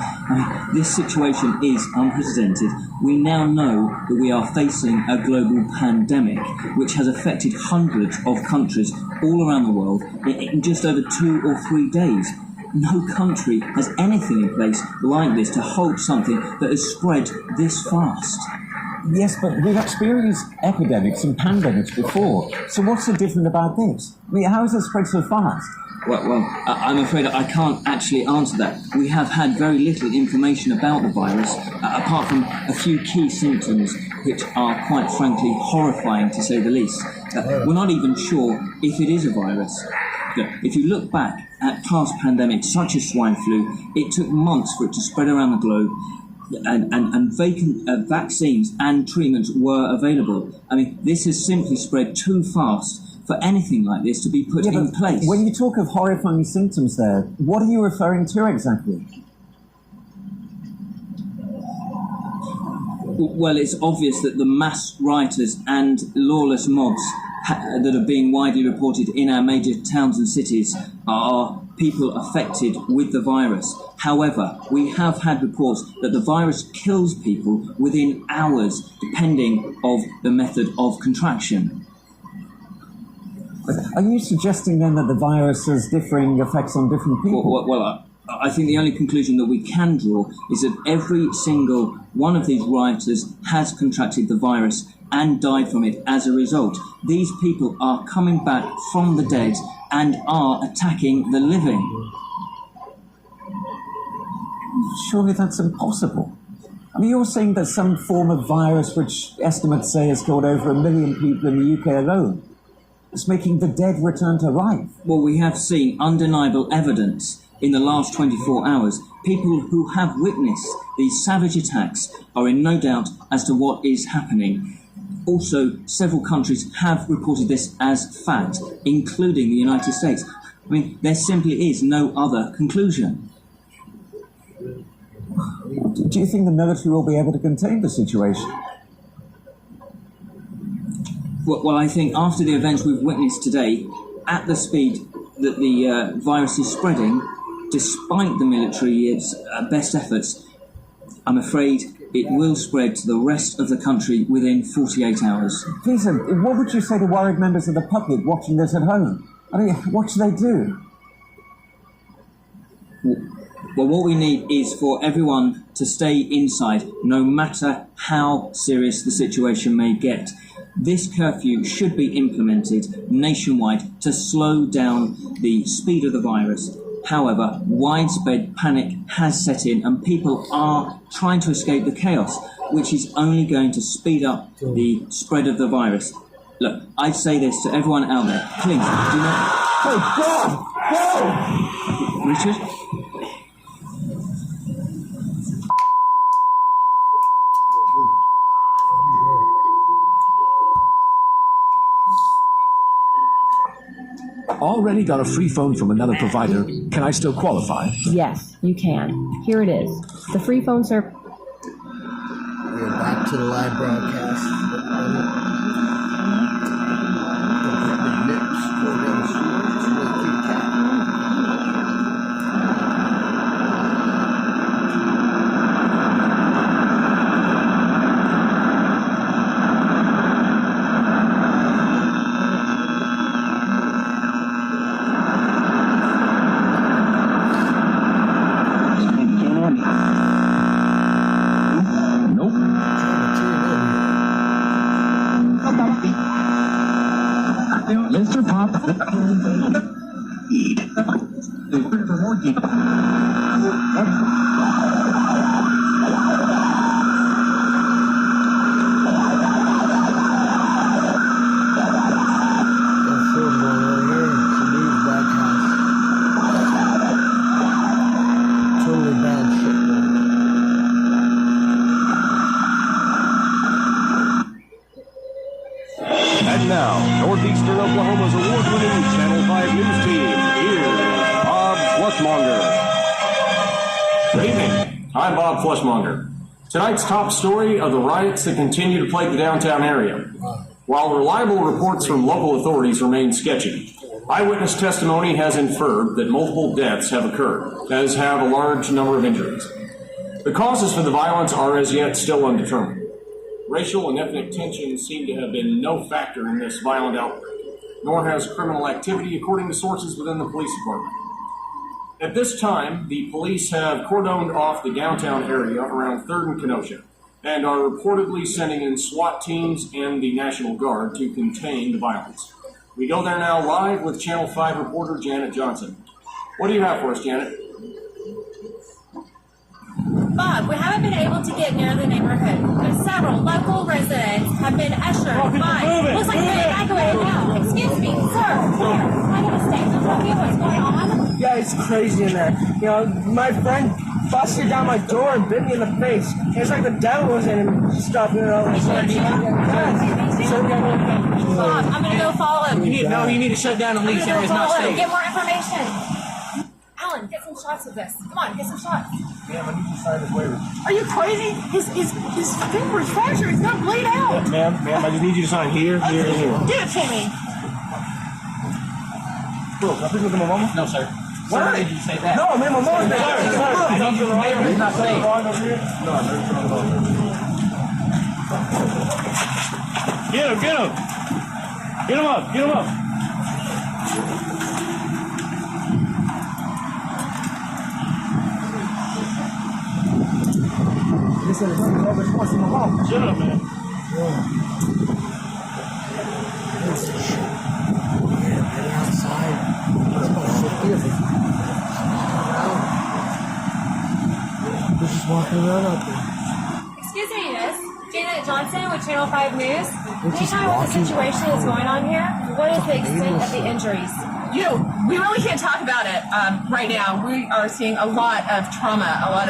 This situation is unprecedented. We now know that we are facing a global pandemic which has affected hundreds of countries all around the world in just over 2 or 3 days. No country has anything in place like this to halt something that has spread this fast. Yes, but we've experienced epidemics and pandemics before, so what's so different about this? I mean, how has it spread so fast? Well, I'm afraid I can't actually answer that. We have had very little information about the virus, apart from a few key symptoms, which are quite frankly horrifying to say the least. We're not even sure if it is a virus. If you look back at past pandemics such as swine flu, it took months for it to spread around the globe, and vaccines and treatments were available. I mean, this has simply spread too fast for anything like this to be put in place. When you talk of horrifying symptoms there, what are you referring to exactly? Well, it's obvious that the mass rioters and lawless mobs that are being widely reported in our major towns and cities are people affected with the virus. However, we have had reports that the virus kills people within hours, depending on the method of contraction. Are you suggesting then that the virus has differing effects on different people? Well, I think the only conclusion that we can draw is that every single one of these rioters has contracted the virus and died from it as a result. These people are coming back from the dead and are attacking the living. Surely that's impossible. I mean, you're saying there's some form of virus which estimates say has killed over 1 million people in the UK alone. It's making the dead return to life. Well, we have seen undeniable evidence in the last 24 hours. People who have witnessed these savage attacks are in no doubt as to what is happening. Also, several countries have reported this as fact, including the United States. I mean, there simply is no other conclusion. Do you think the military will be able to contain the situation? Well, I think after the events we've witnessed today, at the speed that the virus is spreading, despite the military's best efforts, I'm afraid it will spread to the rest of the country within 48 hours. Peter, what would you say to worried members of the public watching this at home? I mean, what should they do? Well, what we need is for everyone to stay inside, no matter how serious the situation may get. This curfew should be implemented nationwide to slow down the speed of the virus. However, widespread panic has set in and people are trying to escape the chaos, which is only going to speed up the spread of the virus. Look, I'd say this to everyone out there. Please, do not... Oh, God! No! Richard? Already got a free phone from another provider. Can I still qualify? Yes, you can. Here it is. The free phone service. We're back to the live broadcast. And now, Northeastern Oklahoma's award-winning Channel 5 News team. Here's Bob Flussmonger. Good evening. I'm Bob Flussmonger. Tonight's top story are the riots that continue to plague the downtown area. While reliable reports from local authorities remain sketchy, eyewitness testimony has inferred that multiple deaths have occurred, as have a large number of injuries. The causes for the violence are as yet still undetermined. Racial and ethnic tensions seem to have been no factor in this violent outbreak, nor has criminal activity, according to sources within the police department. At this time, the police have cordoned off the downtown area around 3rd and Kenosha, and are reportedly sending in SWAT teams and the National Guard to contain the violence. We go there now live with Channel 5 reporter Janet Johnson. What do you have for us, Janet? Bob, we haven't been able to get near the neighborhood. Several local residents have been ushered by. Looks like they're evacuating now. Excuse me, sir. Here, I got a statement from you. What's going on? Yeah, it's crazy in there. You know, my friend busted down my door and bit me in the face. It's like the devil was in him and stuff, you know. Bob, I'm going to go follow him. You need to shut down the lease area. It's not safe. Get more information. Alan, get some shots of this. Come on, get some shots. Ma'am, I need to sign this waiver. Are you crazy? His finger is fractured. It's going to bleed out. Ma'am, I just need you to sign here, here, and here. Give it to me. Bro, can I please look at my mama? No, sir. Why? Sir, did you say that? No, man, my mom's there. I need your neighbor. He's not safe. Get him, get him. Get him up, get him up. said it's over once in a while. Shut up, man. Outside. It's about so beautiful. We're just walking around out there. Excuse me, miss. Janet Johnson with Channel 5 News. Can you just tell me what the walking situation is going on here? What is the extent of the injuries? You know, we really can't talk about it right now. We are seeing a lot of trauma, a lot.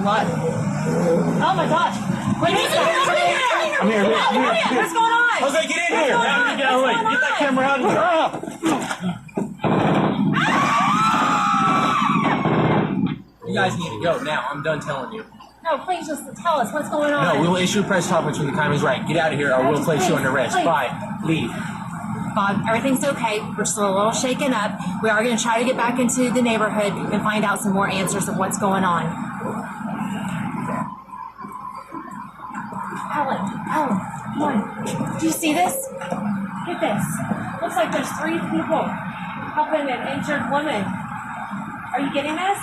Oh my gosh. What is that? I'm here. What's going on? Jose, get in here. Get away. Get that camera out of here. You guys need to go now. I'm done telling you. No, please just tell us what's going on. No, we'll issue a press conference when the time is right. Get out of here, or we'll place you under arrest. Bye. Leave. Bob, everything's okay. We're still a little shaken up. We are going to try to get back into the neighborhood and find out some more answers of what's going on. Helen, come on. Do you see this? Look at this. Looks like there's 3 people helping an injured woman. Are you getting this?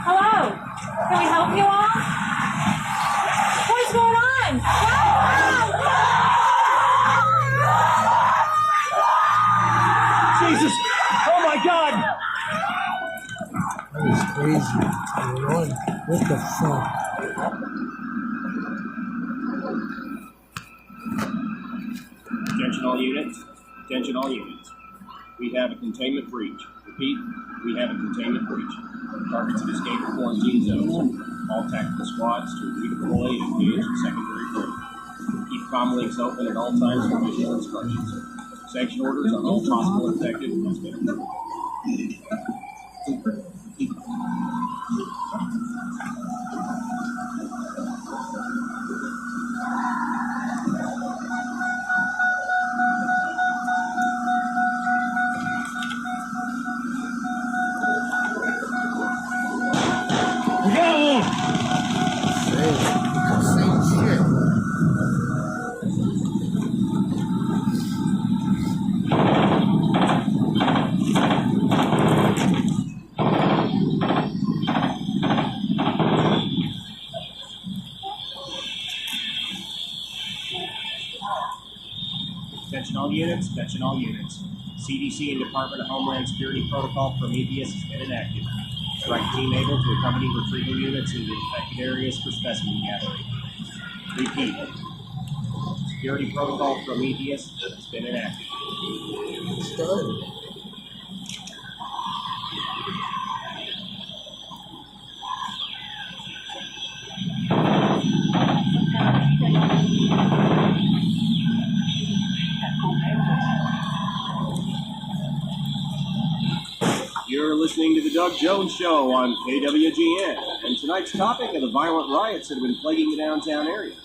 Hello? Can we help you all? What's going on? Jesus! Oh my God! That was crazy. What the fuck? Attention all units. Attention all units. We have a containment breach. Repeat, we have a containment breach. Targets have escaped the quarantine zone. All tactical squads to redeploy and engage in secondary footing. Keep comm links open at all times for visual instructions. Sanction orders on all possible infected has been approved. Attention all units. CDC and Department of Homeland Security protocol Prometheus has been enacted. Strike team able to accompany retrieval units into infected areas for specimen gathering. Repeat. Security protocol Prometheus has been enacted. It's done. You're listening to the Doug Jones Show on KWGN, and tonight's topic are the violent riots that have been plaguing the downtown area.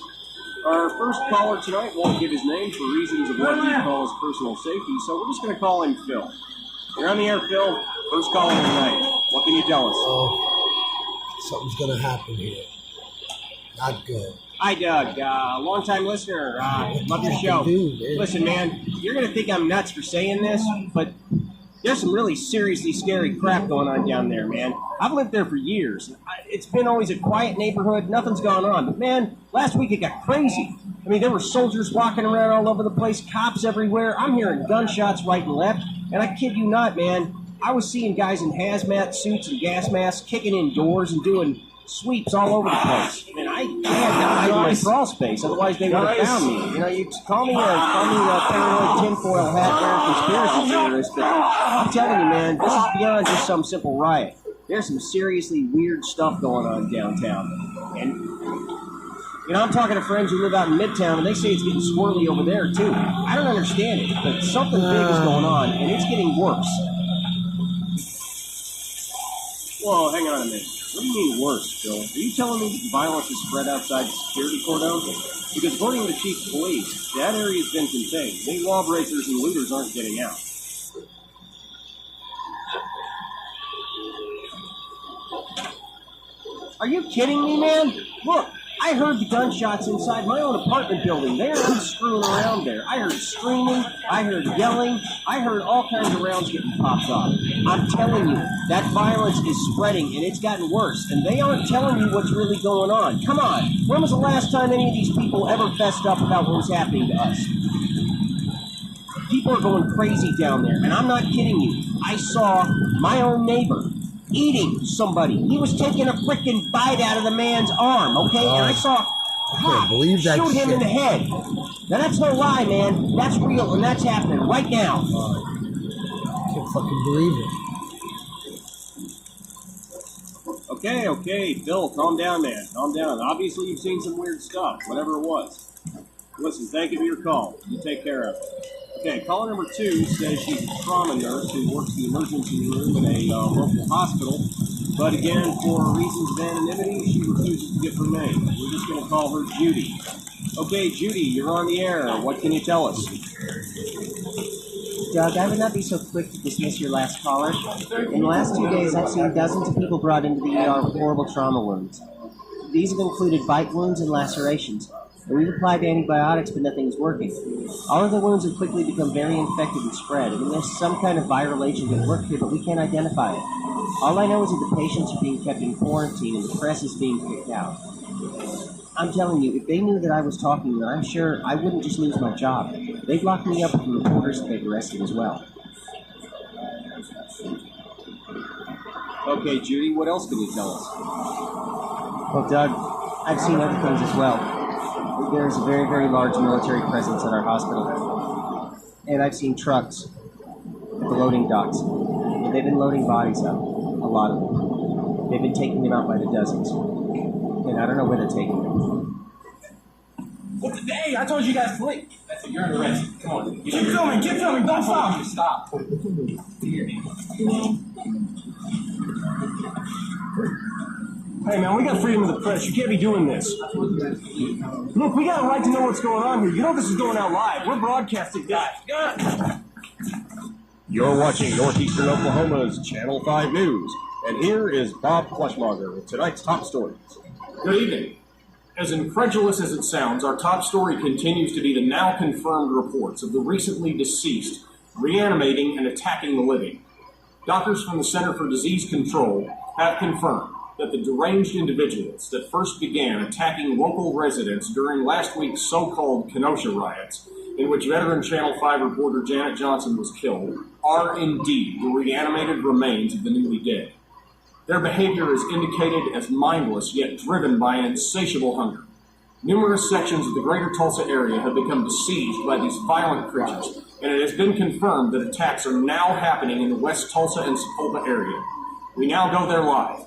Our first caller tonight won't give his name for reasons of what he calls personal safety, so we're just going to call him Phil. You're on the air, Phil. First caller tonight. What can you tell us? Something's going to happen here. Not good. Hi, Doug. Long-time listener. Love your show. Listen, man, you're going to think I'm nuts for saying this, but there's some really seriously scary crap going on down there, man. I've lived there for years. It's been always a quiet neighborhood. Nothing's gone on. But, man, last week it got crazy. I mean, there were soldiers walking around all over the place, cops everywhere. I'm hearing gunshots right and left. And I kid you not, man, I was seeing guys in hazmat suits and gas masks kicking in doors and doing sweeps all over the place. I mean, I had to hide in my crawl space, otherwise they would have found me. You know, you call me a paranoid tinfoil hat wearing conspiracy theorist, but I'm telling you, man, this is beyond just some simple riot. There's some seriously weird stuff going on downtown. And, you know, I'm talking to friends who live out in Midtown, and they say it's getting squirrely over there, too. I don't understand it, but something big is going on, and it's getting worse. Whoa, hang on a minute. What do you mean worse, Phil? Are you telling me that violence has spread outside the security cordon? Because according to the chief of police, that area has been contained. Any lawbreakers and looters aren't getting out. Are you kidding me, man? Look, I heard the gunshots inside my own apartment building. They were screwing around there. I heard screaming. I heard yelling. I heard all kinds of rounds getting popped off. I'm telling you, that violence is spreading, and it's gotten worse. And they aren't telling you what's really going on. Come on. When was the last time any of these people ever fessed up about what was happening to us? People are going crazy down there, and I'm not kidding you. I saw my own neighbor eating somebody. He was taking a freaking bite out of the man's arm, okay? And I saw believe that shoot him shit. in the head. Now that's no lie, man. That's real, and that's happening right now. Can't fucking believe it. Okay, Phil, calm down, man. Calm down. Obviously, you've seen some weird stuff, whatever it was. Listen, thank you for your call. You take care of it. Okay, caller number 2 says she's a trauma nurse who works in the emergency room in a local hospital. But again, for reasons of anonymity, she refuses to give her name. We're just going to call her Judy. Okay, Judy, you're on the air. What can you tell us? Doug, I would not be so quick to dismiss your last caller. In the last 2 days, I've seen dozens of people brought into the ER with horrible trauma wounds. These have included bite wounds and lacerations. And we've applied antibiotics, but nothing is working. All of the wounds have quickly become very infected and spread. I mean, there's some kind of viral agent at work here, but we can't identify it. All I know is that the patients are being kept in quarantine and the press is being kicked out. I'm telling you, if they knew that I was talking, then I'm sure I wouldn't just lose my job. They'd lock me up with the reporters if they'd arrested as well. Okay, Judy, what else can you tell us? Well, Doug, I've seen other things as well. There's a very, very large military presence at our hospital. And I've seen trucks at the loading docks. And they've been loading bodies up. A lot of them. They've been taking them out by the dozens. And I don't know where they're taking them. Well, today, I told you guys to leave. That's it, you're under arrest. Come on. Keep filming, don't stop. Stop. Hey, man, we got freedom of the press. You can't be doing this. Look, we got a right to know what's going on here. You know this is going out live. We're broadcasting live. You're watching Northeastern Oklahoma's Channel 5 News. And here is Bob Fleischmacher with tonight's top stories. Good evening. As incredulous as it sounds, our top story continues to be the now confirmed reports of the recently deceased reanimating and attacking the living. Doctors from the Center for Disease Control have confirmed that the deranged individuals that first began attacking local residents during last week's so-called Kenosha riots, in which veteran Channel 5 reporter Janet Johnson was killed, are indeed the reanimated remains of the newly dead. Their behavior is indicated as mindless yet driven by an insatiable hunger. Numerous sections of the greater Tulsa area have become besieged by these violent creatures, and it has been confirmed that attacks are now happening in the West Tulsa and Sepulpa area. We now go there live.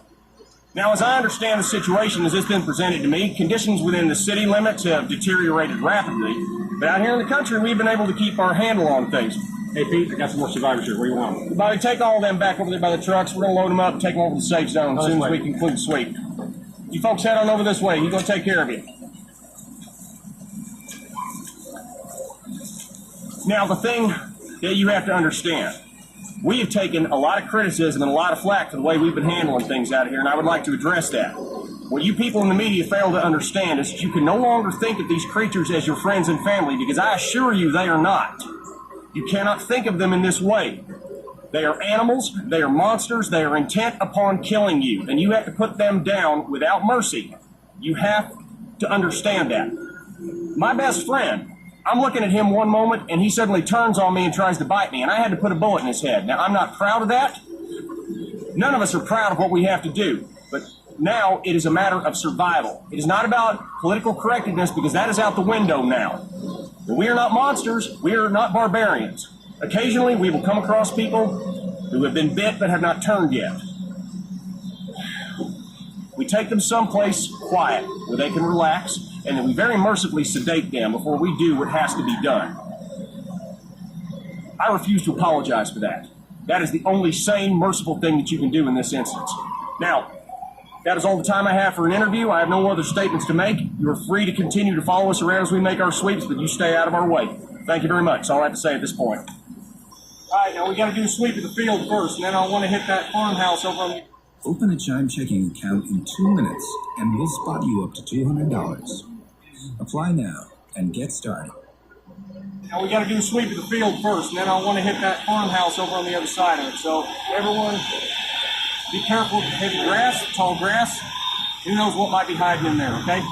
Now, as I understand the situation as it's been presented to me, conditions within the city limits have deteriorated rapidly. But out here in the country, we've been able to keep our handle on things. Hey, Pete, I got some more survivors here. Where you want them? Bobby, take all of them back over there by the trucks. We're going to load them up and take them over to the safe zone as soon as we conclude the sweep. You folks head on over this way. He's going to take care of you. Now, the thing that you have to understand, we have taken a lot of criticism and a lot of flack for the way we've been handling things out here, and I would like to address that. What you people in the media fail to understand is that you can no longer think of these creatures as your friends and family, because I assure you they are not. You cannot think of them in this way. They are animals, they are monsters, they are intent upon killing you, and you have to put them down without mercy. You have to understand that. My best friend, I'm looking at him one moment, and he suddenly turns on me and tries to bite me, and I had to put a bullet in his head. Now, I'm not proud of that. None of us are proud of what we have to do, but now it is a matter of survival. It is not about political correctness, because that is out the window now. But we are not monsters. We are not barbarians. Occasionally, we will come across people who have been bit but have not turned yet. We take them someplace quiet where they can relax, and then we very mercifully sedate them before we do what has to be done. I refuse to apologize for that. That is the only sane, merciful thing that you can do in this instance. Now, that is all the time I have for an interview. I have no other statements to make. You are free to continue to follow us around as we make our sweeps, but you stay out of our way. Thank you very much. That's all I have to say at this point. All right, now we got to do a sweep of the field first, and then I want to hit that farmhouse over on the... Open a Chime checking account in 2 minutes, and we'll spot you up to $200. Apply now and get started. Now we got to do a sweep of the field first, and then I want to hit that farmhouse over on the other side of it. So everyone, be careful with heavy grass, tall grass. Who knows what might be hiding in there, okay?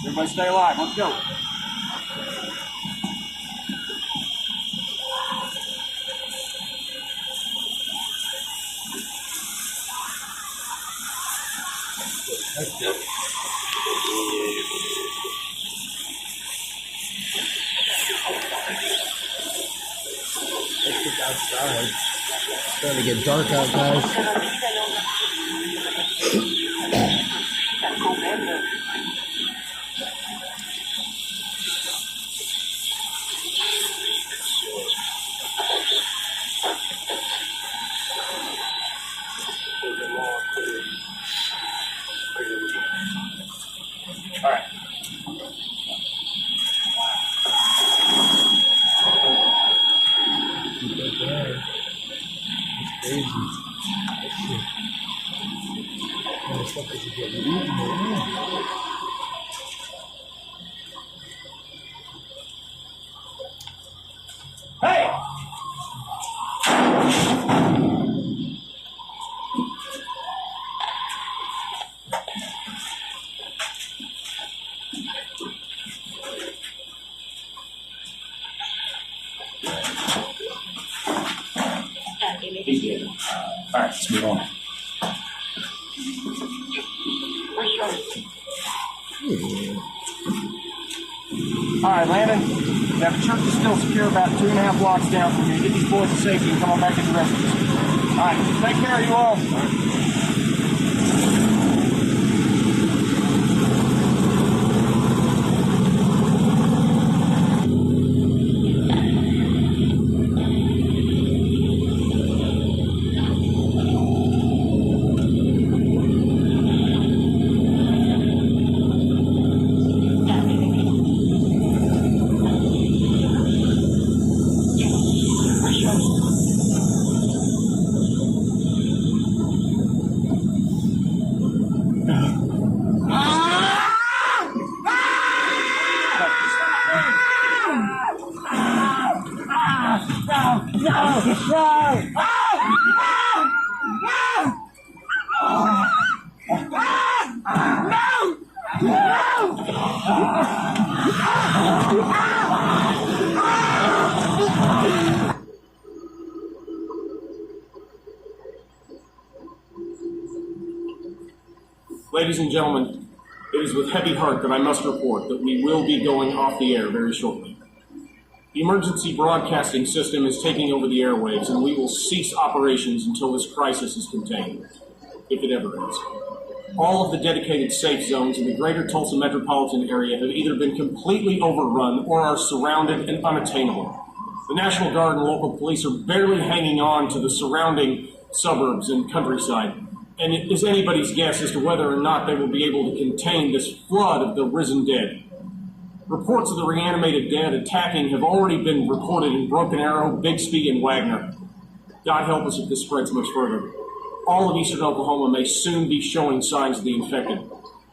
Everybody stay alive. Let's go. Let's get outside. It's starting to get dark out, guys. All right. Hey! All right, let's move on. All right, Landon. Now the church is still secure about 2.5 blocks down from here. Get these boys to safety and come on back to the rescue. All right, take care of you all. Ladies and gentlemen, it is with heavy heart that I must report that we will be going off the air very shortly. The emergency broadcasting system is taking over the airwaves, and we will cease operations until this crisis is contained, if it ever is. All of the dedicated safe zones in the greater Tulsa metropolitan area have either been completely overrun or are surrounded and unattainable. The National Guard and local police are barely hanging on to the surrounding suburbs and countryside, and it is anybody's guess as to whether or not they will be able to contain this flood of the risen dead. Reports of the reanimated dead attacking have already been reported in Broken Arrow, Bixby, and Wagner. God help us if this spreads much further. All of eastern Oklahoma may soon be showing signs of the infected.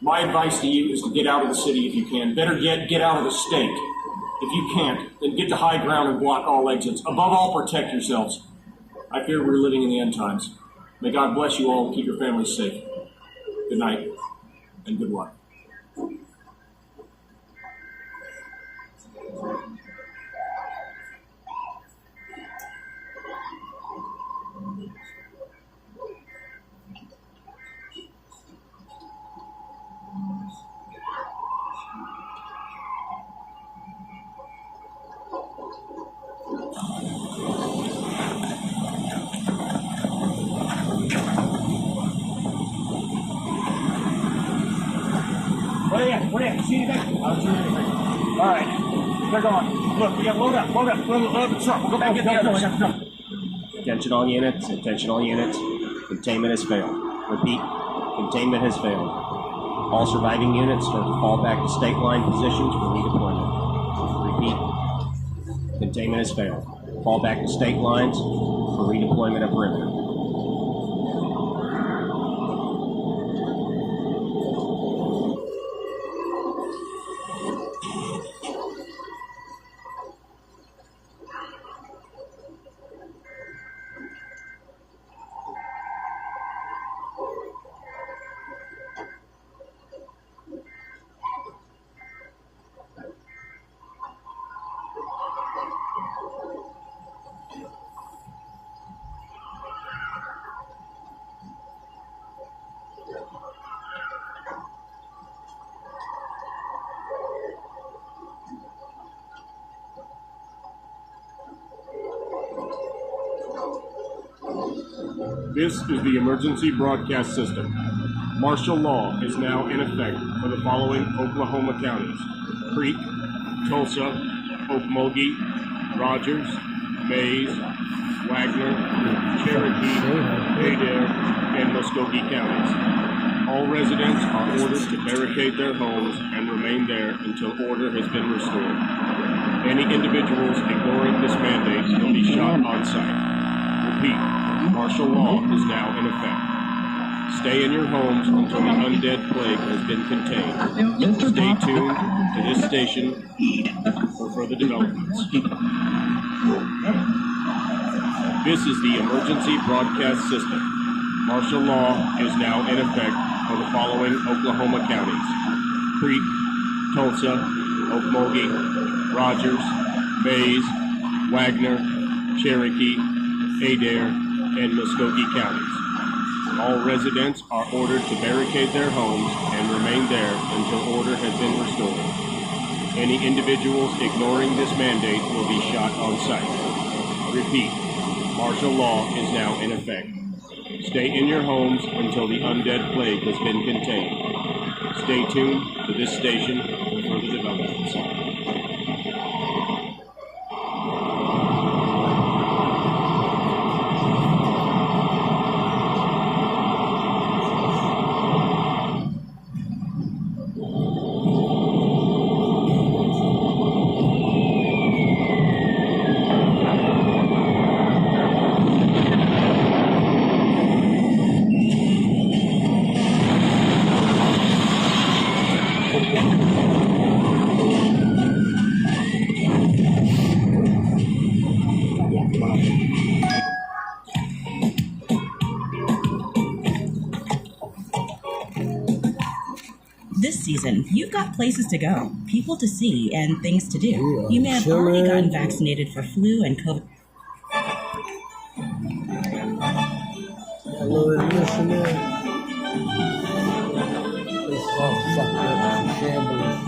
My advice to you is to get out of the city if you can. Better yet, get out of the state. If you can't, then get to high ground and block all exits. Above all, protect yourselves. I fear we're living in the end times. May God bless you all and keep your families safe. Good night, and good luck. Where are you? See anything? I don't see anything. All right, they're gone. Look, we got load up. Load the truck. We'll go back and get the others. Attention all units. Attention all units. Containment has failed. Repeat. Containment has failed. All surviving units are to fall back to state line positions for redeployment. Repeat. Containment has failed. Fall back to state lines for redeployment of perimeter. This is the emergency broadcast system. Martial law is now in effect for the following Oklahoma counties: Creek, Tulsa, Okmulgee, Rogers, Mays, Wagner, Cherokee, Adair, and Muskogee counties. All residents are ordered to barricade their homes and remain there until order has been restored. Any individuals ignoring this mandate will be shot on sight. Repeat, martial law is now in effect. Stay in your homes until the undead plague has been contained. Stay tuned to this station for further developments. This is the emergency broadcast system. Martial law is now in effect for the following Oklahoma counties: Creek, Tulsa, Okmulgee, Rogers, Mays, Wagner, Cherokee, Adair, and Muskogee counties. All residents are ordered to barricade their homes and remain there until order has been restored. Any individuals ignoring this mandate will be shot on sight. Repeat, martial law is now in effect. Stay in your homes until the undead plague has been contained. Stay tuned to this station for further developments. This season, you've got places to go, people to see, and things to do. You may have already gotten vaccinated for flu and COVID. Hello, listener. It's all fucked up and shambles.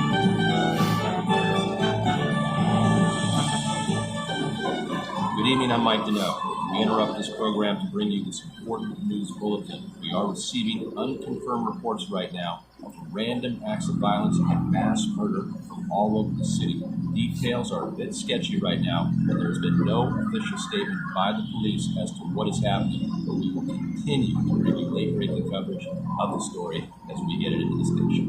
Good evening, I'm Mike Deneau. We interrupt this program to bring you this important news bulletin. We are receiving unconfirmed reports right now of random acts of violence and mass murder from all over the city. Details are a bit sketchy right now, but there has been no official statement by the police as to what is happening, but we will continue to bring you late-breaking coverage of the story as we get it into the station.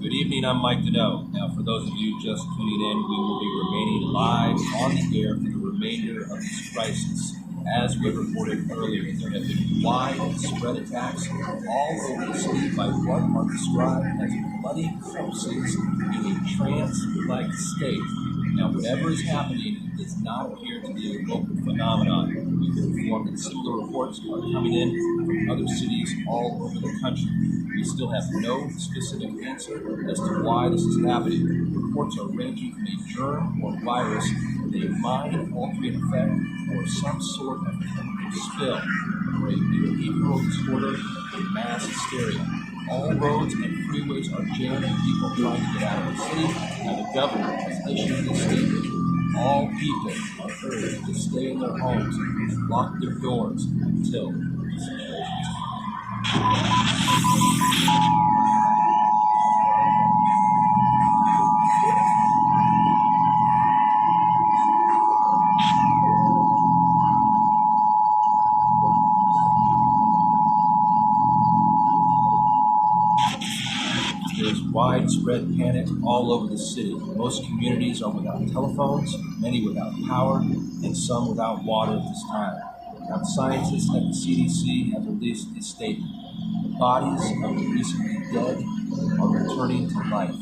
Good evening, I'm Mike Deneau. Now, for those of you just tuning in, we will be remaining live on the air for the remainder of this crisis. As we reported earlier, there have been widespread attacks all over the city by what are described as bloody corpses in a trance-like state. Now, whatever is happening does not appear to be a local phenomenon. We've been informed that similar reports are coming in from other cities all over the country. We still have no specific answer as to why this is happening. Reports are ranging from a germ or virus with a mind-altering effect or some sort of chemical spill or a behavioral disorder or mass hysteria. All roads and freeways are jammed with people trying to get out of the city. Now the governor has issued a statement. All people are urged to stay in their homes and lock their doors until the situation is widespread panic all over the city. Most communities are without telephones, many without power, and some without water at this time. Now, scientists at the CDC have released a statement. The bodies of the recently dead are returning to life,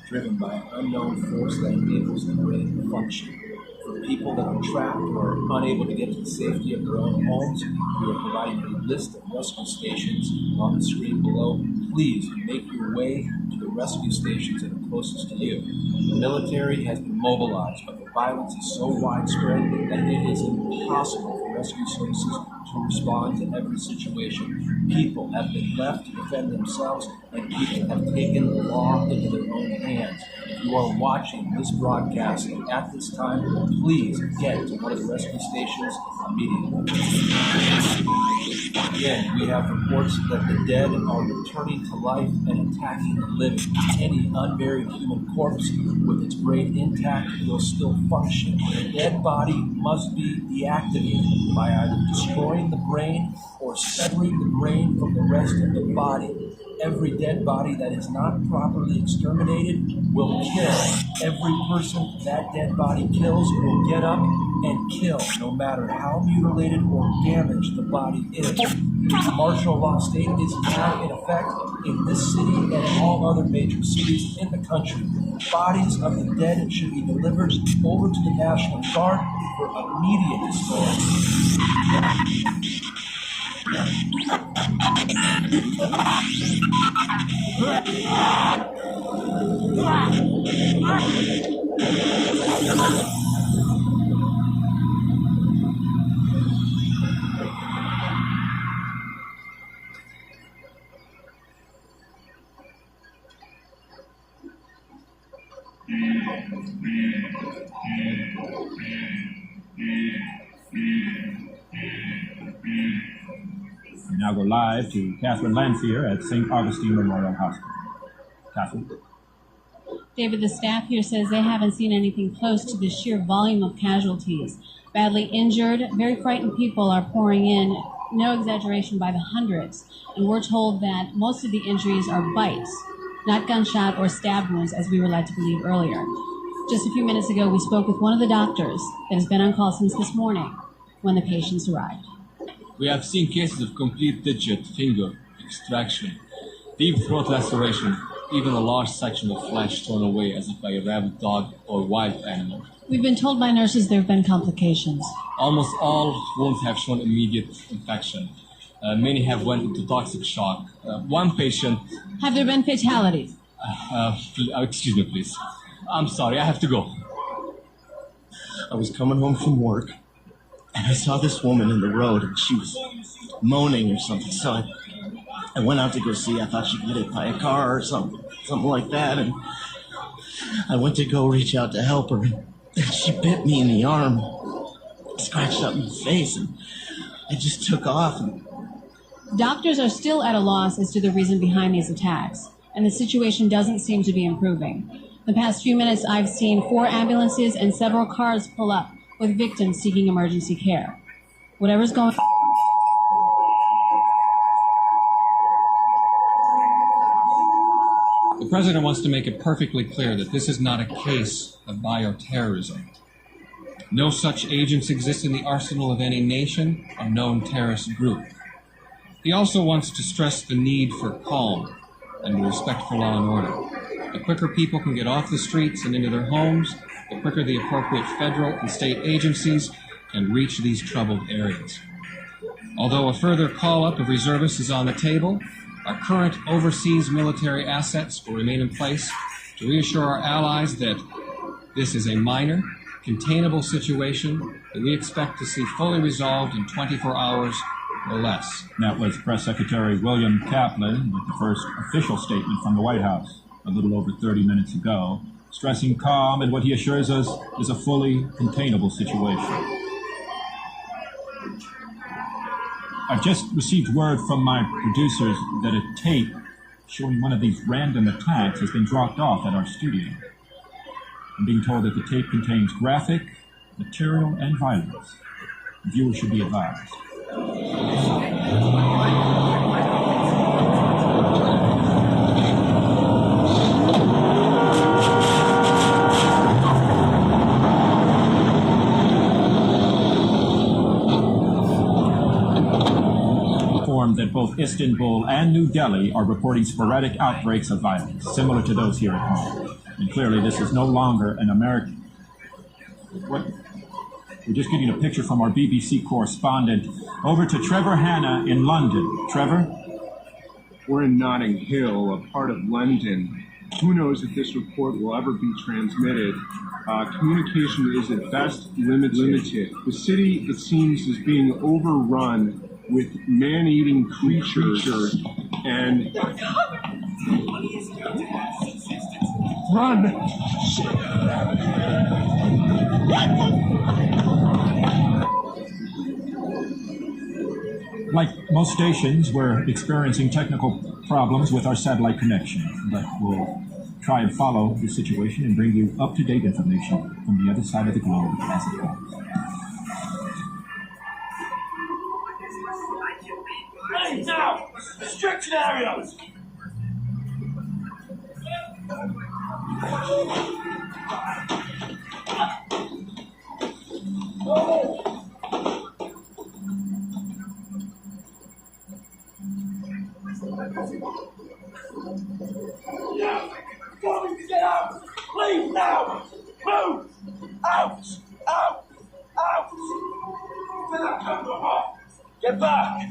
driven by an unknown force that enables the brain to function. For people that are trapped or are unable to get to the safety of their own homes, we are providing a list of rescue stations on the screen below. Please make your way to the rescue stations that are closest to you. The military has been mobilized, but the violence is so widespread that it is impossible for rescue services to respond to every situation. People have been left to defend themselves and people have taken the law into their own hands. If you are watching this broadcast at this time, please get to one of the rescue stations immediately. Again, we have reports that the dead are returning to life and attacking the living. Any unburied human corpse with its brain intact will still function. The dead body must be deactivated by either destroying the brain or severing the brain from the rest of the body. Every dead body that is not properly exterminated will kill. Every person that dead body kills will get up and kill, no matter how mutilated or damaged the body is. Martial law state is now in effect in this city and all other major cities in the country. Bodies of the dead should be delivered over to the National Guard for immediate disposal. We now go live to Catherine Lanphier at St. Augustine Memorial Hospital. Catherine. David, the staff here says they haven't seen anything close to the sheer volume of casualties. Badly injured, very frightened people are pouring in, no exaggeration, by the hundreds. And we're told that most of the injuries are bites, not gunshot or stab wounds, as we were led to believe earlier. Just a few minutes ago, we spoke with one of the doctors that has been on call since this morning when the patients arrived. We have seen cases of complete digit finger extraction, deep throat laceration, even a large section of flesh torn away as if by a rabid dog or wild animal. We've been told by nurses there have been complications. Almost all wounds have shown immediate infection. Many have went into toxic shock. One patient... Have there been fatalities? Excuse me, please. I'm sorry, I have to go. I was coming home from work, and I saw this woman in the road, and she was moaning or something. So I went out to go see. I thought she got hit by a car or something like that. And I went to go reach out to help her, and she bit me in the arm, scratched up my face, and I just took off. Doctors are still at a loss as to the reason behind these attacks, and the situation doesn't seem to be improving. The past few minutes, I've seen 4 ambulances and several cars pull up with victims seeking emergency care. Whatever's going on. The president wants to make it perfectly clear that this is not a case of bioterrorism. No such agents exist in the arsenal of any nation or known terrorist group. He also wants to stress the need for calm and respect for law and order. The quicker people can get off the streets and into their homes, the quicker the appropriate federal and state agencies can reach these troubled areas. Although a further call-up of reservists is on the table, our current overseas military assets will remain in place to reassure our allies that this is a minor, containable situation that we expect to see fully resolved in 24 hours or less. That was Press Secretary William Kaplan with the first official statement from the White House a little over 30 minutes ago, stressing calm and what he assures us is a fully containable situation. I've just received word from my producers that a tape showing one of these random attacks has been dropped off at our studio. I'm being told that the tape contains graphic, material, and violence. Viewers should be advised. That both Istanbul and New Delhi are reporting sporadic outbreaks of violence, similar to those here at home. And clearly this is no longer an American. We're just getting a picture from our BBC correspondent. Over to Trevor Hanna in London. Trevor? We're in Notting Hill, a part of London. Who knows if this report will ever be transmitted? Communication is at best limited. The city, it seems, is being overrun with man-eating creatures, and Run! Like most stations, we're experiencing technical problems with our satellite connection, but we'll try and follow the situation and bring you up-to-date information from the other side of the globe as it comes. Hey, now! Restriction areas! Yeah, going to get out! Leave now! Move! Out! Out! Out! Then I come to what? Get back!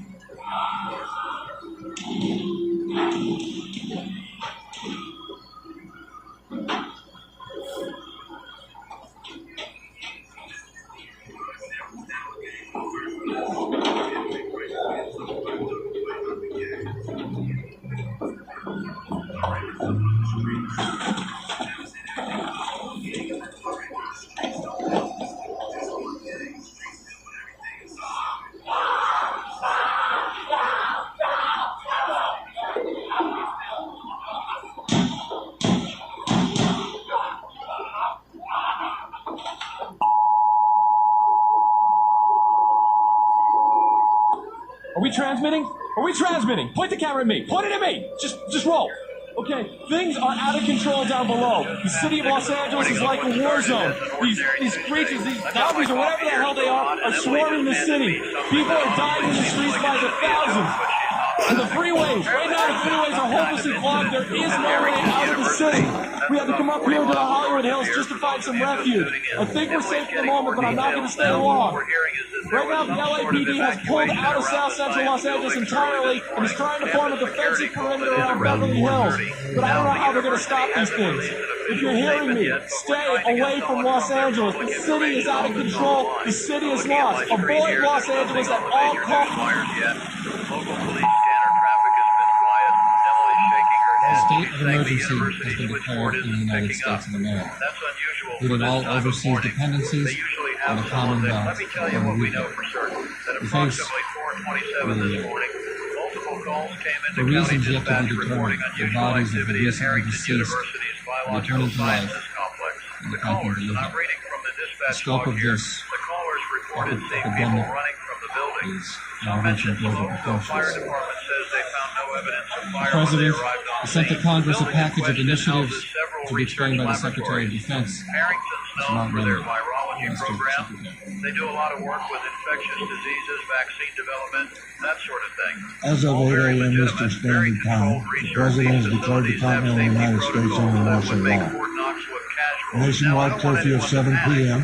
Are we transmitting? Are we transmitting? Point the camera at me. Point it at me. Just roll. Okay, things are out of control down below. The city of Los Angeles is like a war zone. These creatures, these zombies or whatever the hell they are swarming the city. People are dying in the streets by the thousands. And the freeways, right now the freeways are hopelessly clogged. There is no way out of the city. We have to come up here to the Hollywood Hills just to find some refuge. I think we're safe for the moment, but I'm not going to stay long. Right now, the LAPD has pulled out of South Central Los Angeles entirely and is trying to form a defensive perimeter around Beverly Hills. But I don't know how they're going to stop these things. If you're hearing me, stay away from Los Angeles. The city is out of control. The city is lost. Avoid Los Angeles at all costs. A state of emergency has been declared in the United States of America, including all overseas dependencies and the Commonwealth of Puerto Rico. We face the reasons yet to be determined, the bodies of the recently deceased returning to life in the country we live in. The scope of this epidemic is now reaching global proportions. The President has sent to Congress a package of initiatives to be explained by the Secretary of Defense. It's not relevant. Mr. Secretary. They do a lot of work with infectious diseases, vaccine development, that sort of thing. As of 8 a.m. Eastern Standard Time, the President has declared the Continental United States under martial law. A nationwide curfew of 7 p.m.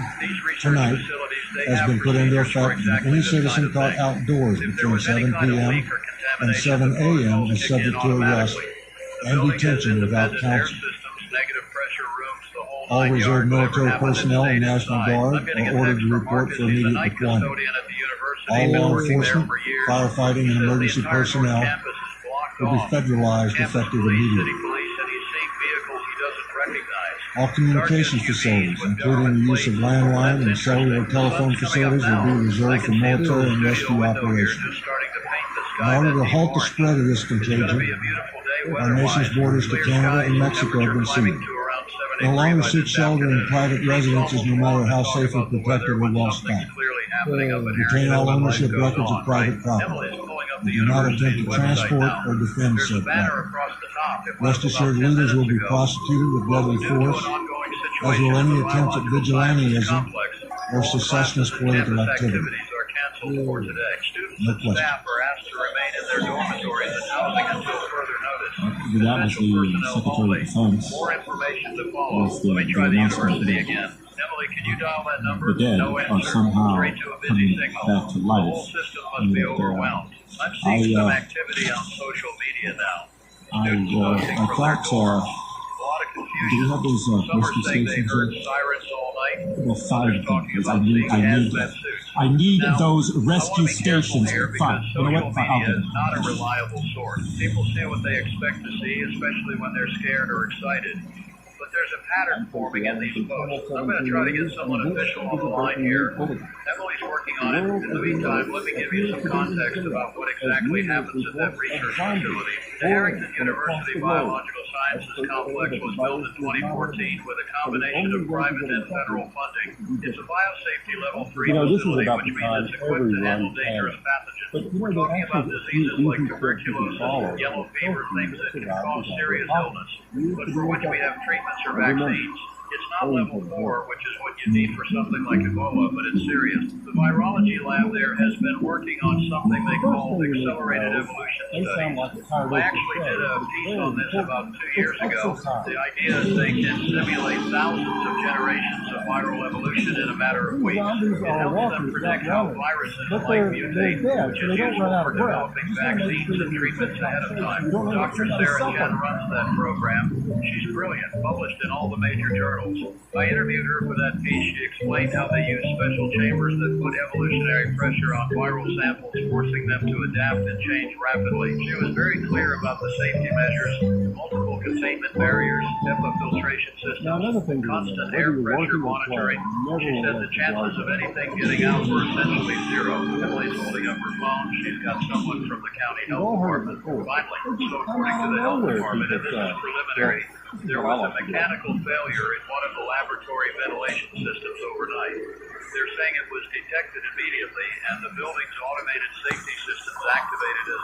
tonight has been put into effect, and any citizen caught outdoors between 7 p.m. and 7 a.m. is subject to arrest and detention without counsel. All reserve military personnel and National Guard are ordered to report for immediate deployment. All law enforcement, firefighting, and emergency personnel will be federalized effective immediately. All communications facilities, including the use of landline and cellular telephone facilities, will be reserved for military and rescue operations. In order to halt the spread of this contagion, our nation's borders to Canada and Mexico have been sealed. No longer seek shelter in private residences, no matter how safe or protected or well stocked. Retain all ownership records of private property. We do not attempt to transport or defend said property. Rest assured, leaders will be prosecuted with deadly force, as will any attempts at vigilantism or secessionist political activity. No question. That was the Secretary of Defense with the announcement that the dead are somehow coming back to life. And I thought, do we have those rescue stations yet? Well, 5 of them, because I need that. I need Now, those I rescue want to be careful stations. here Fine. because You know social what? Fine. I'll media do is it. not a reliable source. People see what they expect to see, especially when they're scared or excited. But there's a pattern forming in these posts. I'm going to try to get someone official on the line here. Emily's working on it. In the meantime, let me give you some context about what exactly happens at that research facility. The Harrington University Biological Sciences Complex was built in 2014 with a combination of private and federal funding. It's a biosafety level 3 facility, which means it's equipped to handle dangerous pathogens. We're talking about diseases like tuberculosis, yellow fever, things that can cause serious illness. But for which we have treatments or vaccines. It's not level 4, which is what you need for something like Ebola, but it's serious. The virology lab there has been working on something they call accelerated evolution studies. I actually did a piece on this about 2 years ago. The idea is they can simulate thousands of generations of viral evolution in a matter of weeks. It helps them predict how viruses might mutate, which is useful for developing vaccines and treatments ahead of time. Dr. Sarah Chen runs that program. She's brilliant, published in all the major journals. I interviewed her for that piece. She explained how they use special chambers that put evolutionary pressure on viral samples, forcing them to adapt and change rapidly. She was very clear about the safety measures, multiple containment barriers, HEPA filtration systems, constant air pressure monitoring. She said the chances of anything getting out were essentially zero. Emily's holding up her phone. She's got someone from the county health department. Finally, so according to the health department, and this is preliminary, there was a mechanical failure in one of the laboratory ventilation systems overnight. They're saying it was detected immediately, and the building's automated safety systems activated as